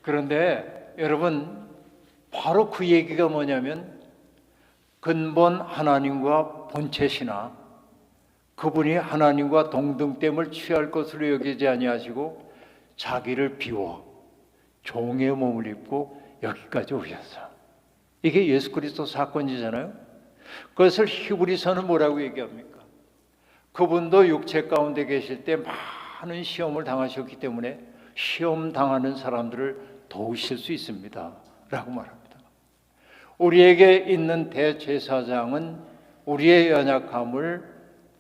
그런데 여러분, 바로 그 얘기가 뭐냐면 근본 하나님과 본체시나 그분이 하나님과 동등됨을 취할 것으로 여기지 아니하시고 자기를 비워 종의 몸을 입고 여기까지 오셨어. 이게 예수 그리스도 사건이잖아요. 그것을 히브리서는 뭐라고 얘기합니까? 그분도 육체 가운데 계실 때 많은 시험을 당하셨기 때문에 시험 당하는 사람들을 도우실 수 있습니다 라고 말합니다. 우리에게 있는 대제사장은 우리의 연약함을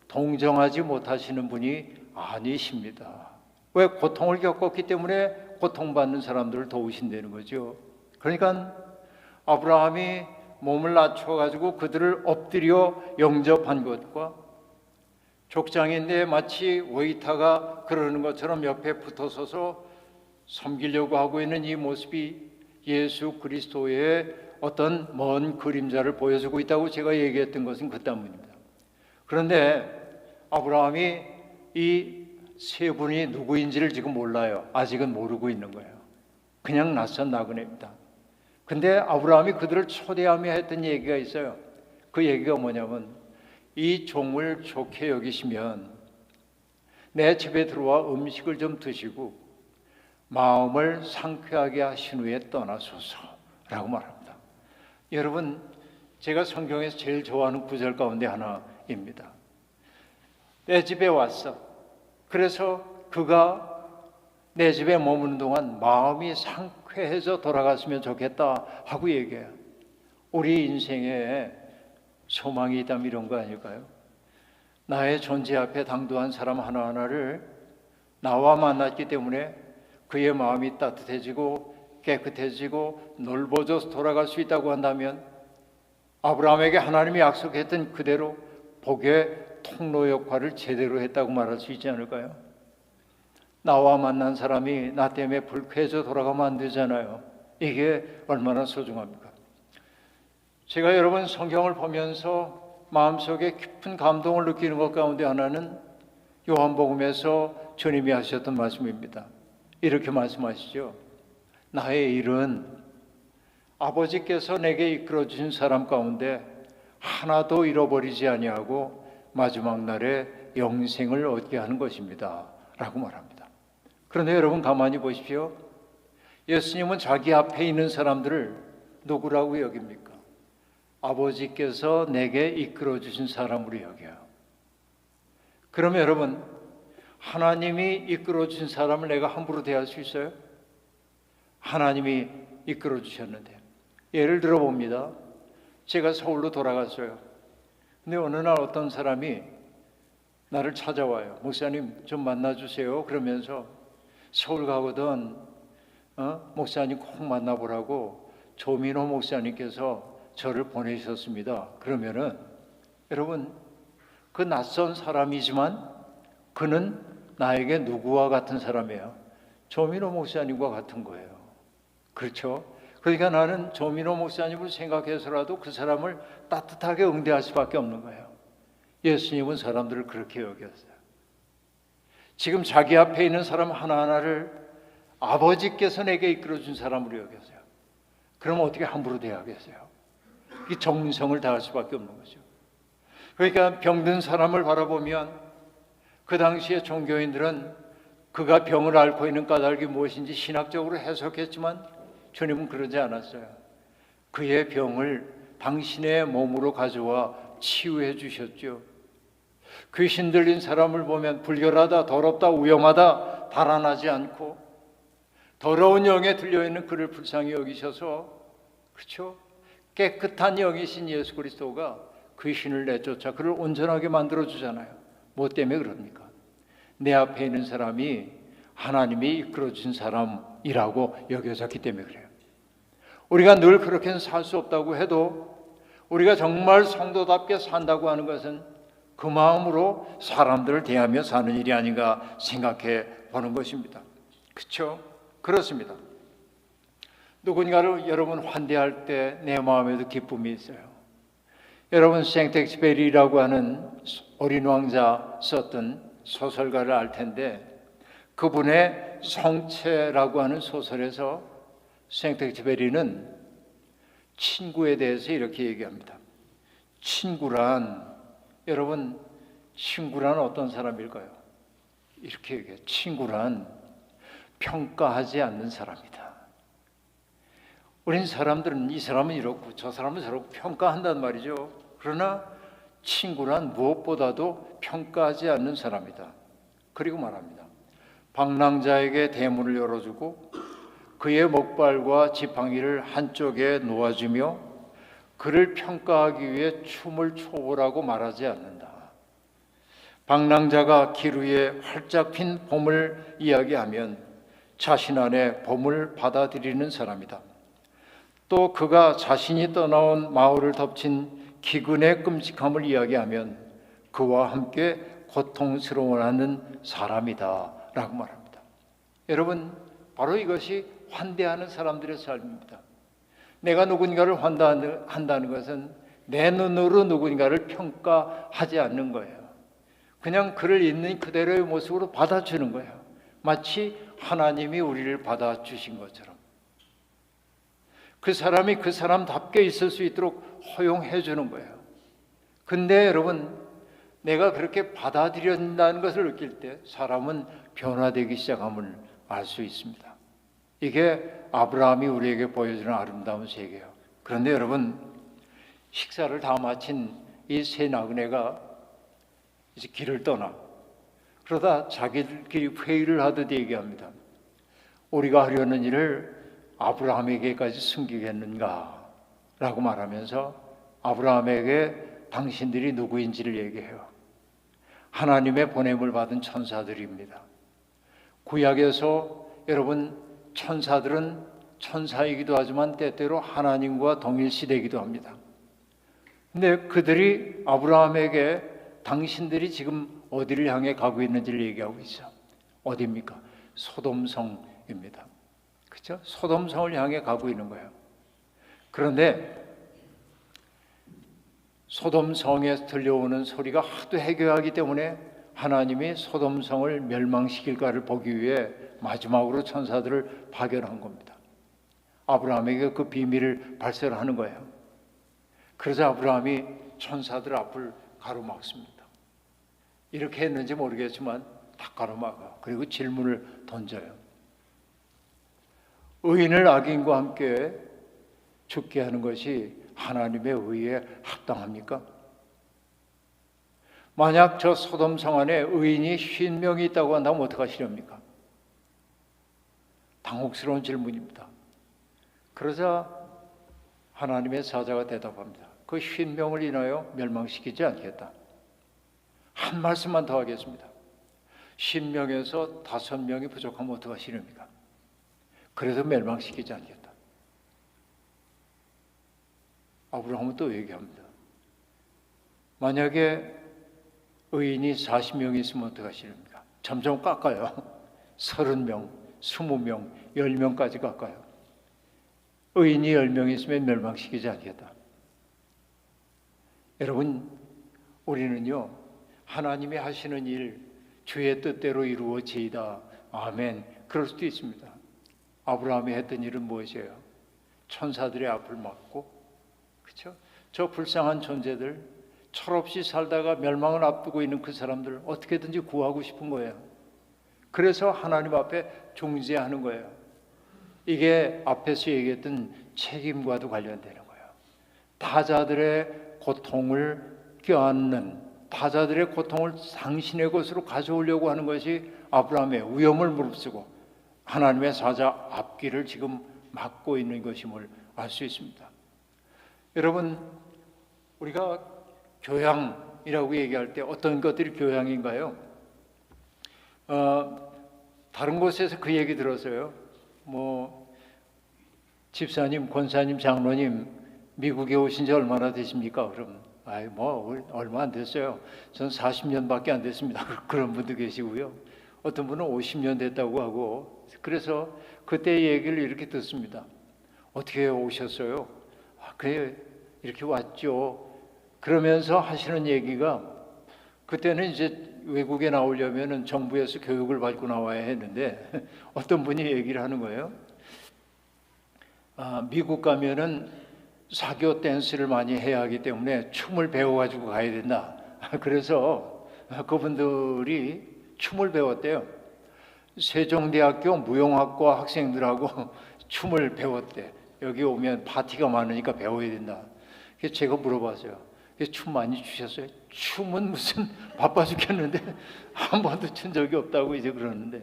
동정하지 못하시는 분이 아니십니다. 왜? 고통을 겪었기 때문에 고통받는 사람들을 도우신다는 거죠. 그러니까 아브라함이 몸을 낮춰가지고 그들을 엎드려 영접한 것과 족장인데 마치 웨이터가 그러는 것처럼 옆에 붙어서서 섬기려고 하고 있는 이 모습이 예수 그리스도의 어떤 먼 그림자를 보여주고 있다고 제가 얘기했던 것은 그 때문입니다. 그런데 아브라함이 이 세 분이 누구인지를 지금 몰라요. 아직은 모르고 있는 거예요. 그냥 낯선 나그네입니다. 근데 아브라함이 그들을 초대하며 했던 얘기가 있어요. 그 얘기가 뭐냐면, 이 종을 좋게 여기시면 내 집에 들어와 음식을 좀 드시고 마음을 상쾌하게 하신 후에 떠나소서라고 말합니다. 여러분, 제가 성경에서 제일 좋아하는 구절 가운데 하나입니다. 내 집에 왔어. 그래서 그가 내 집에 머무는 동안 마음이 상쾌해져 돌아갔으면 좋겠다 하고 얘기해요. 우리 인생에 소망이 있다면 이런 거 아닐까요? 나의 존재 앞에 당도한 사람 하나하나를 나와 만났기 때문에 그의 마음이 따뜻해지고 깨끗해지고 넓어져서 돌아갈 수 있다고 한다면 아브라함에게 하나님이 약속했던 그대로 복의 통로 역할을 제대로 했다고 말할 수 있지 않을까요? 나와 만난 사람이 나 때문에 불쾌해져 돌아가면 안 되잖아요. 이게 얼마나 소중합니까? 제가 여러분 성경을 보면서 마음속에 깊은 감동을 느끼는 것 가운데 하나는 요한복음에서 주님이 하셨던 말씀입니다. 이렇게 말씀하시죠. 나의 일은 아버지께서 내게 이끌어 주신 사람 가운데 하나도 잃어버리지 아니하고 마지막 날에 영생을 얻게 하는 것입니다 라고 말합니다. 그런데 여러분 가만히 보십시오. 예수님은 자기 앞에 있는 사람들을 누구라고 여깁니까? 아버지께서 내게 이끌어 주신 사람으로 여겨요. 그러면 여러분, 하나님이 이끌어 주신 사람을 내가 함부로 대할 수 있어요? 하나님이 이끌어 주셨는데. 예를 들어 봅니다. 제가 서울로 돌아갔어요. 근데 어느 날 어떤 사람이 나를 찾아와요. 목사님 좀 만나주세요. 그러면서 서울 가거든 목사님 꼭 만나보라고 조민호 목사님께서 저를 보내셨습니다. 그러면은 여러분, 그 낯선 사람이지만 그는 나에게 누구와 같은 사람이에요? 조민호 목사님과 같은 거예요. 그렇죠? 그러니까 나는 조민호 목사님을 생각해서라도 그 사람을 따뜻하게 응대할 수밖에 없는 거예요. 예수님은 사람들을 그렇게 여겼어요. 지금 자기 앞에 있는 사람 하나하나를 아버지께서 내게 이끌어준 사람으로 여겼어요. 그럼 어떻게 함부로 대하겠어요? 이 정성을 다할 수밖에 없는 거죠. 그러니까 병든 사람을 바라보면 그 당시에 종교인들은 그가 병을 앓고 있는 까닭이 무엇인지 신학적으로 해석했지만 주님은 그러지 않았어요. 그의 병을 당신의 몸으로 가져와 치유해 주셨죠. 귀신 들린 사람을 보면 불결하다, 더럽다, 위험하다 달아나지 않고 더러운 영에 들려있는 그를 불쌍히 여기셔서, 그렇죠? 깨끗한 영이신 예수 그리스도가 귀신을 내쫓아 그를 온전하게 만들어주잖아요. 뭐 때문에 그럽니까? 내 앞에 있는 사람이 하나님이 이끌어준 사람이라고 여겨졌기 때문에 그래요. 우리가 늘 그렇게는 살 수 없다고 해도 우리가 정말 성도답게 산다고 하는 것은 그 마음으로 사람들을 대하며 사는 일이 아닌가 생각해 보는 것입니다. 그렇죠? 그렇습니다. 누군가를 여러분 환대할 때 내 마음에도 기쁨이 있어요. 여러분 생텍쥐페리라고 하는 어린 왕자 썼던 소설가를 알 텐데 그분의 성체라고 하는 소설에서 생텍쥐페리는 친구에 대해서 이렇게 얘기합니다. 여러분 친구란 어떤 사람일까요? 이렇게 얘기해요. 친구란 평가하지 않는 사람이다. 우린 사람들은 이 사람은 이렇고 저 사람은 저렇고 평가한단 말이죠. 그러나 친구란 무엇보다도 평가하지 않는 사람이다. 그리고 말합니다. 방랑자에게 대문을 열어주고 그의 목발과 지팡이를 한쪽에 놓아주며 그를 평가하기 위해 춤을 춰보라고 말하지 않는다. 방랑자가 길 위에 활짝 핀 봄을 이야기하면 자신 안에 봄을 받아들이는 사람이다. 또 그가 자신이 떠나온 마을을 덮친 기근의 끔찍함을 이야기하면 그와 함께 고통스러워하는 사람이다 라고 말합니다. 여러분, 바로 이것이 환대하는 사람들의 삶입니다. 내가 누군가를 환대한다는 것은 내 눈으로 누군가를 평가하지 않는 거예요. 그냥 그를 있는 그대로의 모습으로 받아주는 거예요. 마치 하나님이 우리를 받아주신 것처럼. 그 사람이 그 사람답게 있을 수 있도록 허용해 주는 거예요. 근데 여러분, 내가 그렇게 받아들인다는 것을 느낄 때 사람은 변화되기 시작함을 알 수 있습니다. 이게 아브라함이 우리에게 보여주는 아름다운 세계예요. 그런데 여러분, 식사를 다 마친 이 세 나그네가 이제 길을 떠나 그러다 자기들끼리 회의를 하듯 얘기합니다. 우리가 하려는 일을 아브라함에게까지 숨기겠는가 라고 말하면서 아브라함에게 당신들이 누구인지를 얘기해요. 하나님의 보냄을 받은 천사들입니다. 구약에서 여러분 천사들은 천사이기도 하지만 때때로 하나님과 동일시되기도 합니다. 근데 그들이 아브라함에게 당신들이 지금 어디를 향해 가고 있는지를 얘기하고 있어. 어디입니까? 소돔성입니다. 그렇죠? 소돔성을 향해 가고 있는 거예요. 그런데 소돔성에서 들려오는 소리가 하도 해교하기 때문에 하나님이 소돔성을 멸망시킬까를 보기 위해 마지막으로 천사들을 파견한 겁니다. 아브라함에게 그 비밀을 발설하는 거예요. 그래서 아브라함이 천사들 앞을 가로막습니다. 이렇게 했는지 모르겠지만 다 가로막아. 그리고 질문을 던져요. 의인을 악인과 함께 죽게 하는 것이 하나님의 의에 합당합니까? 만약 저 소돔 성안에 의인이 50명이 있다고 한다면 어떡하시렵니까? 당혹스러운 질문입니다. 그러자 하나님의 사자가 대답합니다. 그 50명을 인하여 멸망시키지 않겠다. 한 말씀만 더 하겠습니다. 10명에서 5명이 부족하면 어떡하시렵니까? 그래도 멸망시키지 않겠다. 아브라함은 또 얘기합니다. 만약에 의인이 40명이 있으면 어떡하시렵니까? 점점 깎아요. 30명, 20명, 10명까지 깎아요. 의인이 10명 있으면 멸망시키지 않겠다. 여러분, 우리는요, 하나님이 하시는 일, 주의 뜻대로 이루어지이다. 아멘. 그럴 수도 있습니다. 아브라함이 했던 일은 무엇이에요? 천사들의 앞을 막고, 그렇죠? 저 불쌍한 존재들, 철없이 살다가 멸망을 앞두고 있는 그 사람들 어떻게든지 구하고 싶은 거예요. 그래서 하나님 앞에 중재하는 거예요. 이게 앞에서 얘기했던 책임과도 관련되는 거예요. 타자들의 고통을 껴안는, 타자들의 고통을 당신의 것으로 가져오려고 하는 것이 아브라함의 위험을 무릅쓰고 하나님의 사자 앞길을 지금 막고 있는 것임을 알 수 있습니다. 여러분, 우리가 교양이라고 얘기할 때 어떤 것들이 교양인가요? 다른 곳에서 그 얘기 들었어요. 집사님, 권사님, 장로님 미국에 오신 지 얼마나 되십니까? 그럼 얼마 안 됐어요. 전 40년밖에 안 됐습니다. 그런 분도 계시고요. 어떤 분은 50년 됐다고 하고, 그래서 그때 얘기를 이렇게 듣습니다. 어떻게 오셨어요? 그래, 이렇게 왔죠. 그러면서 하시는 얘기가, 그때는 이제 외국에 나오려면 정부에서 교육을 받고 나와야 했는데 어떤 분이 얘기를 하는 거예요. 미국 가면은 사교 댄스를 많이 해야 하기 때문에 춤을 배워가지고 가야 된다. 그래서 그분들이 춤을 배웠대요. 세종대학교 무용학과 학생들하고 춤을 배웠대. 여기 오면 파티가 많으니까 배워야 된다. 그래서 제가 물어봤어요. 춤 많이 추셨어요? 춤은 무슨 바빠 죽겠는데 한 번도 춘 적이 없다고 이제 그러는데,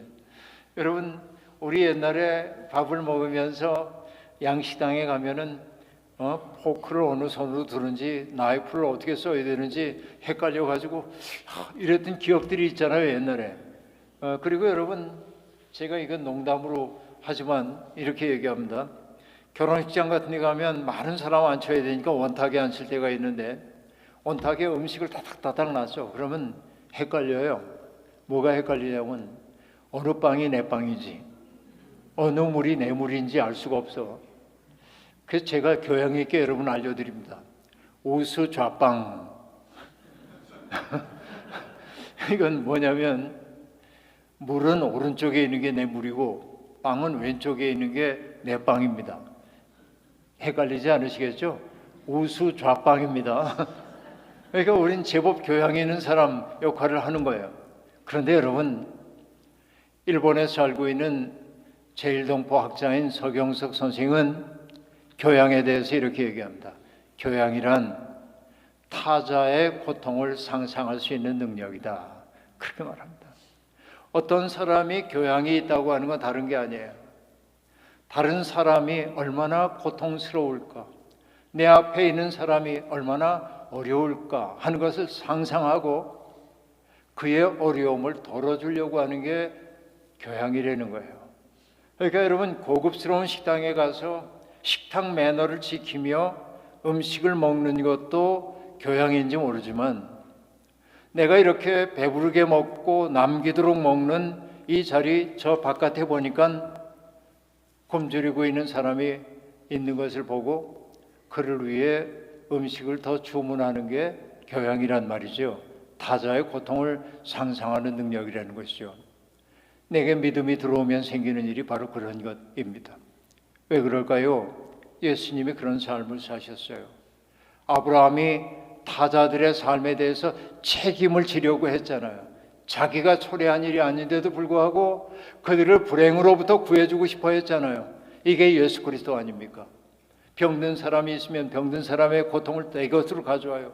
여러분, 우리 옛날에 밥을 먹으면서 양식당에 가면은 포크를 어느 손으로 드는지 나이프를 어떻게 써야 되는지 헷갈려 가지고 이랬던 기억들이 있잖아요, 옛날에. 그리고 여러분, 제가 이건 농담으로 하지만 이렇게 얘기합니다. 결혼식장 같은 데 가면 많은 사람 앉혀야 되니까 원탁에 앉힐 때가 있는데 원탁에 음식을 다닥다닥 놨죠. 그러면 헷갈려요. 뭐가 헷갈리냐면 어느 빵이 내 빵이지 어느 물이 내 물인지 알 수가 없어. 그래서 제가 교양 있게 여러분 알려드립니다. 우수 좌빵. 이건 뭐냐면 물은 오른쪽에 있는 게 내 물이고 빵은 왼쪽에 있는 게 내 빵입니다. 헷갈리지 않으시겠죠? 우수 좌빵입니다. 그러니까 우린 제법 교양 있는 사람 역할을 하는 거예요. 그런데 여러분, 일본에 살고 있는 제1동포 학자인 서경석 선생은 교양에 대해서 이렇게 얘기합니다. 교양이란 타자의 고통을 상상할 수 있는 능력이다. 그렇게 말합니다. 어떤 사람이 교양이 있다고 하는 건 다른 게 아니에요. 다른 사람이 얼마나 고통스러울까, 내 앞에 있는 사람이 얼마나 어려울까 하는 것을 상상하고 그의 어려움을 덜어주려고 하는 게 교양이라는 거예요. 그러니까 여러분, 고급스러운 식당에 가서 식탁 매너를 지키며 음식을 먹는 것도 교양인지 모르지만 내가 이렇게 배부르게 먹고 남기도록 먹는 이 자리 저 바깥에 보니까 굶주리고 있는 사람이 있는 것을 보고 그를 위해 음식을 더 주문하는 게 교양이란 말이죠. 타자의 고통을 상상하는 능력이라는 것이죠. 내게 믿음이 들어오면 생기는 일이 바로 그런 것입니다. 왜 그럴까요? 예수님이 그런 삶을 사셨어요. 아브라함이 타자들의 삶에 대해서 책임을 지려고 했잖아요. 자기가 초래한 일이 아닌데도 불구하고 그들을 불행으로부터 구해주고 싶어 했잖아요. 이게 예수 그리스도 아닙니까? 병든 사람이 있으면 병든 사람의 고통을 내 것으로 가져와요.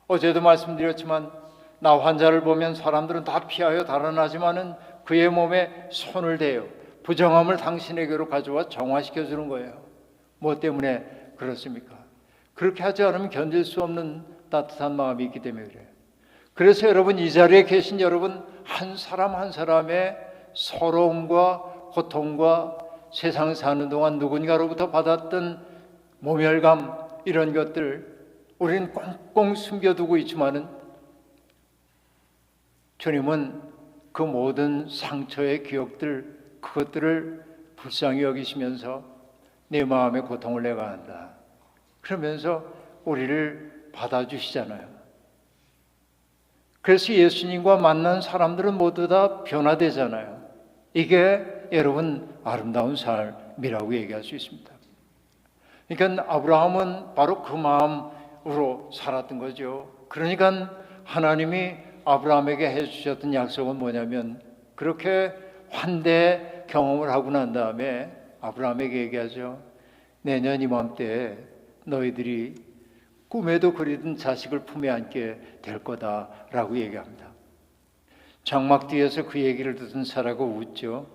어제도 말씀드렸지만 나 환자를 보면 사람들은 다 피하여 달아나지만은 그의 몸에 손을 대요. 부정함을 당신에게로 가져와 정화시켜 주는 거예요. 뭐 때문에 그렇습니까? 그렇게 하지 않으면 견딜 수 없는 따뜻한 마음이 있기 때문에 그래요. 그래서 여러분, 이 자리에 계신 여러분 한 사람 한 사람의 서러움과 고통과 세상 사는 동안 누군가로부터 받았던 모멸감, 이런 것들 우리는 꽁꽁 숨겨두고 있지만은 주님은 그 모든 상처의 기억들, 그것들을 불쌍히 여기시면서 내 마음의 고통을 내가 안다, 그러면서 우리를 받아주시잖아요. 그래서 예수님과 만난 사람들은 모두 다 변화되잖아요. 이게 여러분 아름다운 삶이라고 얘기할 수 있습니다. 그러니까 아브라함은 바로 그 마음으로 살았던 거죠. 그러니까 하나님이 아브라함에게 해주셨던 약속은 뭐냐면, 그렇게 환대 경험을 하고 난 다음에 아브라함에게 얘기하죠. 내년 이맘때 너희들이 꿈에도 그리던 자식을 품에 안게 될 거다라고 얘기합니다. 장막 뒤에서 그 얘기를 듣은 사라가 웃죠.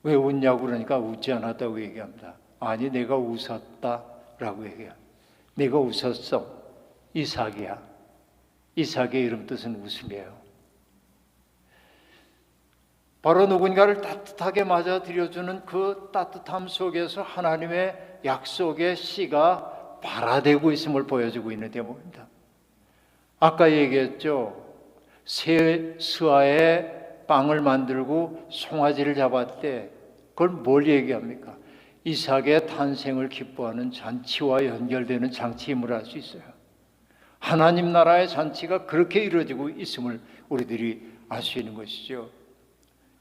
왜 웃냐고 그러니까 웃지 않았다고 얘기합니다. 아니, 내가 웃었다라고 얘기해요. 내가 웃었어. 이삭이야. 이삭의 이름 뜻은 웃음이에요. 바로 누군가를 따뜻하게 맞아들여주는 그 따뜻함 속에서 하나님의 약속의 씨가 발화되고 있음을 보여주고 있는 대목입니다. 아까 얘기했죠. 새 스아에 빵을 만들고 송아지를 잡았대. 그걸 뭘 얘기합니까? 이삭의 탄생을 기뻐하는 잔치와 연결되는 잔치임을 알 수 있어요. 하나님 나라의 잔치가 그렇게 이루어지고 있음을 우리들이 알 수 있는 것이죠.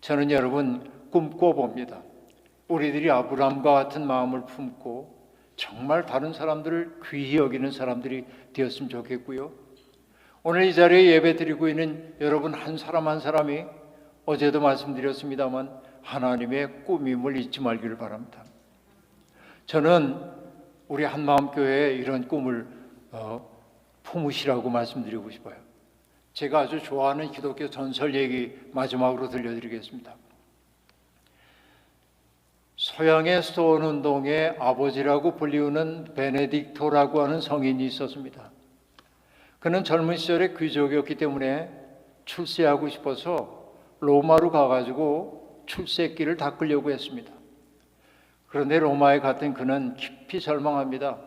저는 여러분 꿈꿔봅니다. 우리들이 아브라함과 같은 마음을 품고 정말 다른 사람들을 귀히 여기는 사람들이 되었으면 좋겠고요. 오늘 이 자리에 예배 드리고 있는 여러분 한 사람 한 사람이 어제도 말씀드렸습니다만 하나님의 꿈임을 잊지 말기를 바랍니다. 저는 우리 한마음교회에 이런 꿈을 품으시라고 말씀드리고 싶어요. 제가 아주 좋아하는 기독교 전설 얘기 마지막으로 들려드리겠습니다. 서양의 스톤 운동의 아버지라고 불리우는 베네딕토라고 하는 성인이 있었습니다. 그는 젊은 시절에 귀족이었기 때문에 출세하고 싶어서 로마로 가가지고 출세길을 닦으려고 했습니다. 그런데 로마에 갔던 그는 깊이 절망합니다.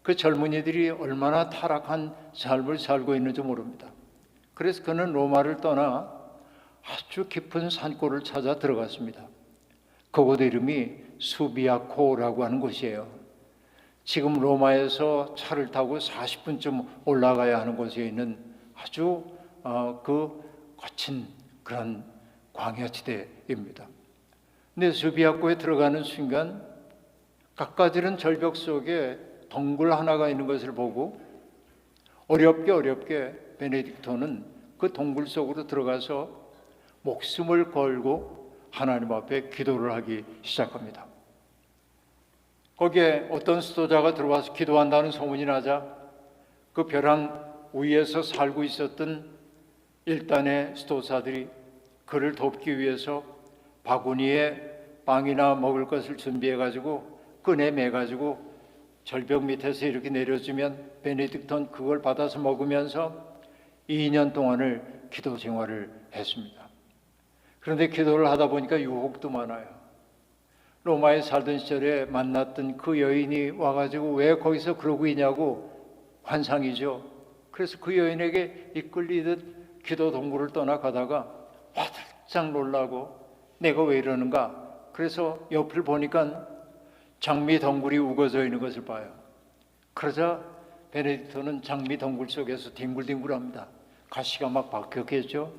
그 젊은이들이 얼마나 타락한 삶을 살고 있는지 모릅니다. 그래서 그는 로마를 떠나 아주 깊은 산골을 찾아 들어갔습니다. 그곳 이름이 수비아코라고 하는 곳이에요. 지금 로마에서 차를 타고 40분쯤 올라가야 하는 곳에 있는 아주 그 거친 그런 광야지대입니다. 근데 수비아코에 들어가는 순간 가까스른 절벽 속에 동굴 하나가 있는 것을 보고 어렵게 베네딕토는 그 동굴 속으로 들어가서 목숨을 걸고 하나님 앞에 기도를 하기 시작합니다. 거기에 어떤 수도자가 들어와서 기도한다는 소문이 나자 그 벼랑 위에서 살고 있었던 일단의 수도사들이 그를 돕기 위해서 바구니에 빵이나 먹을 것을 준비해가지고 끈에 매가지고 절벽 밑에서 이렇게 내려주면 베네딕토는 그걸 받아서 먹으면서 2년 동안을 기도 생활을 했습니다. 그런데 기도를 하다 보니까 유혹도 많아요. 로마에 살던 시절에 만났던 그 여인이 와가지고 왜 거기서 그러고 있냐고 환상이죠. 그래서 그 여인에게 이끌리듯 기도 동굴을 떠나가다가 화들짝 놀라고 내가 왜 이러는가. 그래서 옆을 보니까 장미 덩굴이 우거져 있는 것을 봐요. 그러자 베네딕토는 장미 덩굴 속에서 뒹굴뒹굴합니다. 가시가 막 박혔겠죠.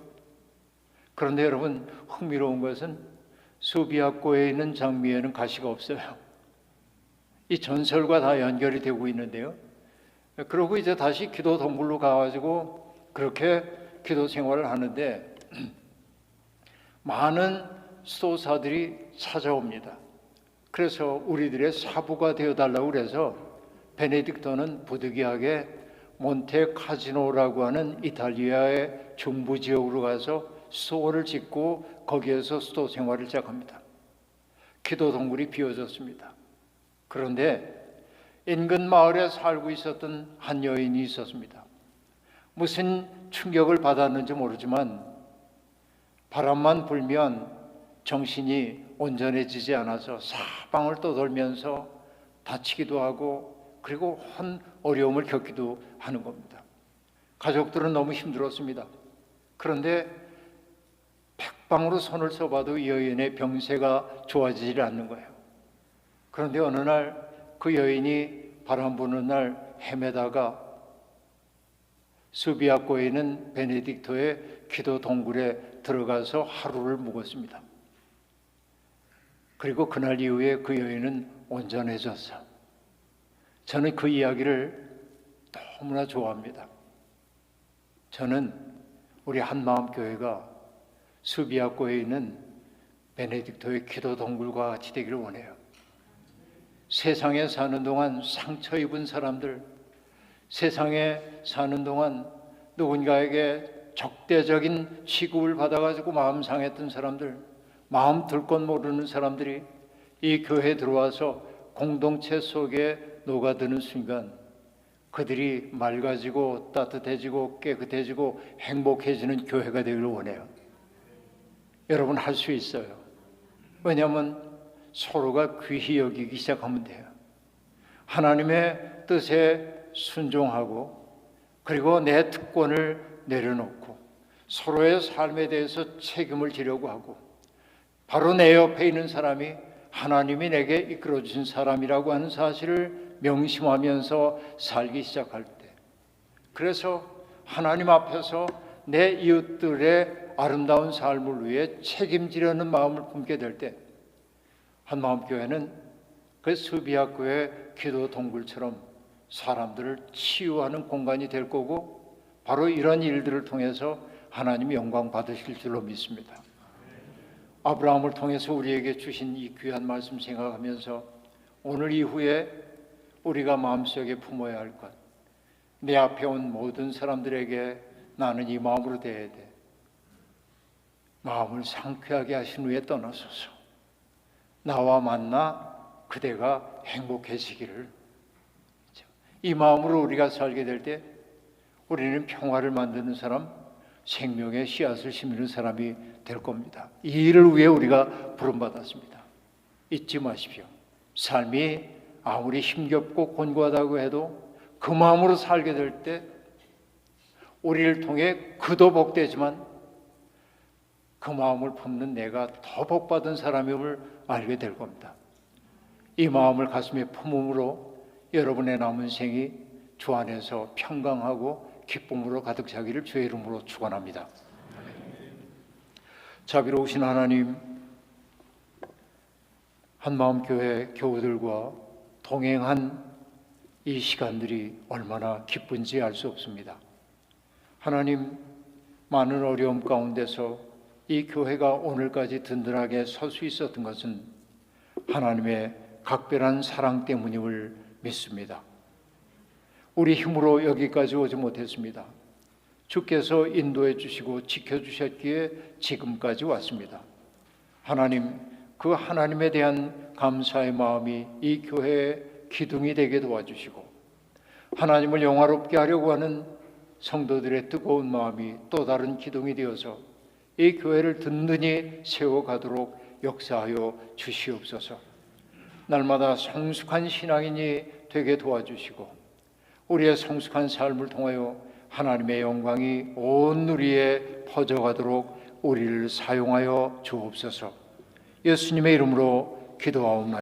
그런데 여러분, 흥미로운 것은 수비아코에 있는 장미에는 가시가 없어요. 이 전설과 다 연결이 되고 있는데요. 그러고 이제 다시 기도 동굴로 가가지고 그렇게 기도 생활을 하는데 많은 수도사들이 찾아옵니다. 그래서 우리들의 사부가 되어달라고 그래서 베네딕토는 부득이하게 몬테 카지노라고 하는 이탈리아의 중부 지역으로 가서 수도를 짓고 거기에서 수도 생활을 시작합니다. 기도 동굴이 비워졌습니다. 그런데 인근 마을에 살고 있었던 한 여인이 있었습니다. 무슨 충격을 받았는지 모르지만 바람만 불면 정신이 온전해지지 않아서 사방을 떠돌면서 다치기도 하고 그리고 한 어려움을 겪기도 하는 겁니다. 가족들은 너무 힘들었습니다. 그런데 백방으로 손을 써봐도 이 여인의 병세가 좋아지지 않는 거예요. 그런데 어느 날 그 여인이 바람 부는 날 헤매다가 수비아코에 있는 베네딕토의 기도 동굴에 들어가서 하루를 묵었습니다. 그리고 그날 이후에 그 여인은 온전해졌어요. 저는 그 이야기를 너무나 좋아합니다. 저는 우리 한마음교회가 수비아코에 있는 베네딕토의 기도 동굴과 같이 되기를 원해요. 세상에 사는 동안 상처 입은 사람들, 세상에 사는 동안 누군가에게 적대적인 취급을 받아가지고 마음 상했던 사람들, 마음 들 것 모르는 사람들이 이 교회에 들어와서 공동체 속에 녹아드는 순간 그들이 맑아지고 따뜻해지고 깨끗해지고 행복해지는 교회가 되기를 원해요. 여러분 할 수 있어요. 왜냐하면 서로가 귀히 여기기 시작하면 돼요. 하나님의 뜻에 순종하고 그리고 내 특권을 내려놓고 서로의 삶에 대해서 책임을 지려고 하고 바로 내 옆에 있는 사람이 하나님이 내게 이끌어 주신 사람이라고 하는 사실을 명심하면서 살기 시작할 때, 그래서 하나님 앞에서 내 이웃들의 아름다운 삶을 위해 책임지려는 마음을 품게 될 때 한마음교회는 그 수비아코의 기도 동굴처럼 사람들을 치유하는 공간이 될 거고 바로 이런 일들을 통해서 하나님이 영광 받으실 줄로 믿습니다. 아브라함을 통해서 우리에게 주신 이 귀한 말씀 생각하면서 오늘 이후에 우리가 마음속에 품어야 할 것, 내 앞에 온 모든 사람들에게 나는 이 마음으로 대해야 돼. 마음을 상쾌하게 하신 후에 떠나소서. 나와 만나 그대가 행복해지기를. 이 마음으로 우리가 살게 될 때 우리는 평화를 만드는 사람, 생명의 씨앗을 심는 사람이 될 겁니다. 이 일을 위해 우리가 부름받았습니다. 잊지 마십시오. 삶이 아무리 힘겹고 곤고하다고 해도 그 마음으로 살게 될 때 우리를 통해 그도 복되지만 그 마음을 품는 내가 더 복받은 사람임을 알게 될 겁니다. 이 마음을 가슴에 품음으로 여러분의 남은 생이 주 안에서 평강하고 기쁨으로 가득 차기를 주의 이름으로 축원합니다. 자비로우신 하나님, 한마음교회 교우들과 동행한 이 시간들이 얼마나 기쁜지 알 수 없습니다. 하나님, 많은 어려움 가운데서 이 교회가 오늘까지 든든하게 설 수 있었던 것은 하나님의 각별한 사랑 때문임을 믿습니다. 우리 힘으로 여기까지 오지 못했습니다. 주께서 인도해 주시고 지켜주셨기에 지금까지 왔습니다. 하나님, 그 하나님에 대한 감사의 마음이 이 교회의 기둥이 되게 도와주시고 하나님을 영화롭게 하려고 하는 성도들의 뜨거운 마음이 또 다른 기둥이 되어서 이 교회를 든든히 세워가도록 역사하여 주시옵소서. 날마다 성숙한 신앙인이 되게 도와주시고 우리의 성숙한 삶을 통하여 하나님의 영광이 온 누리에 퍼져가도록 우리를 사용하여 주옵소서. 예수님의 이름으로 기도하옵나이다.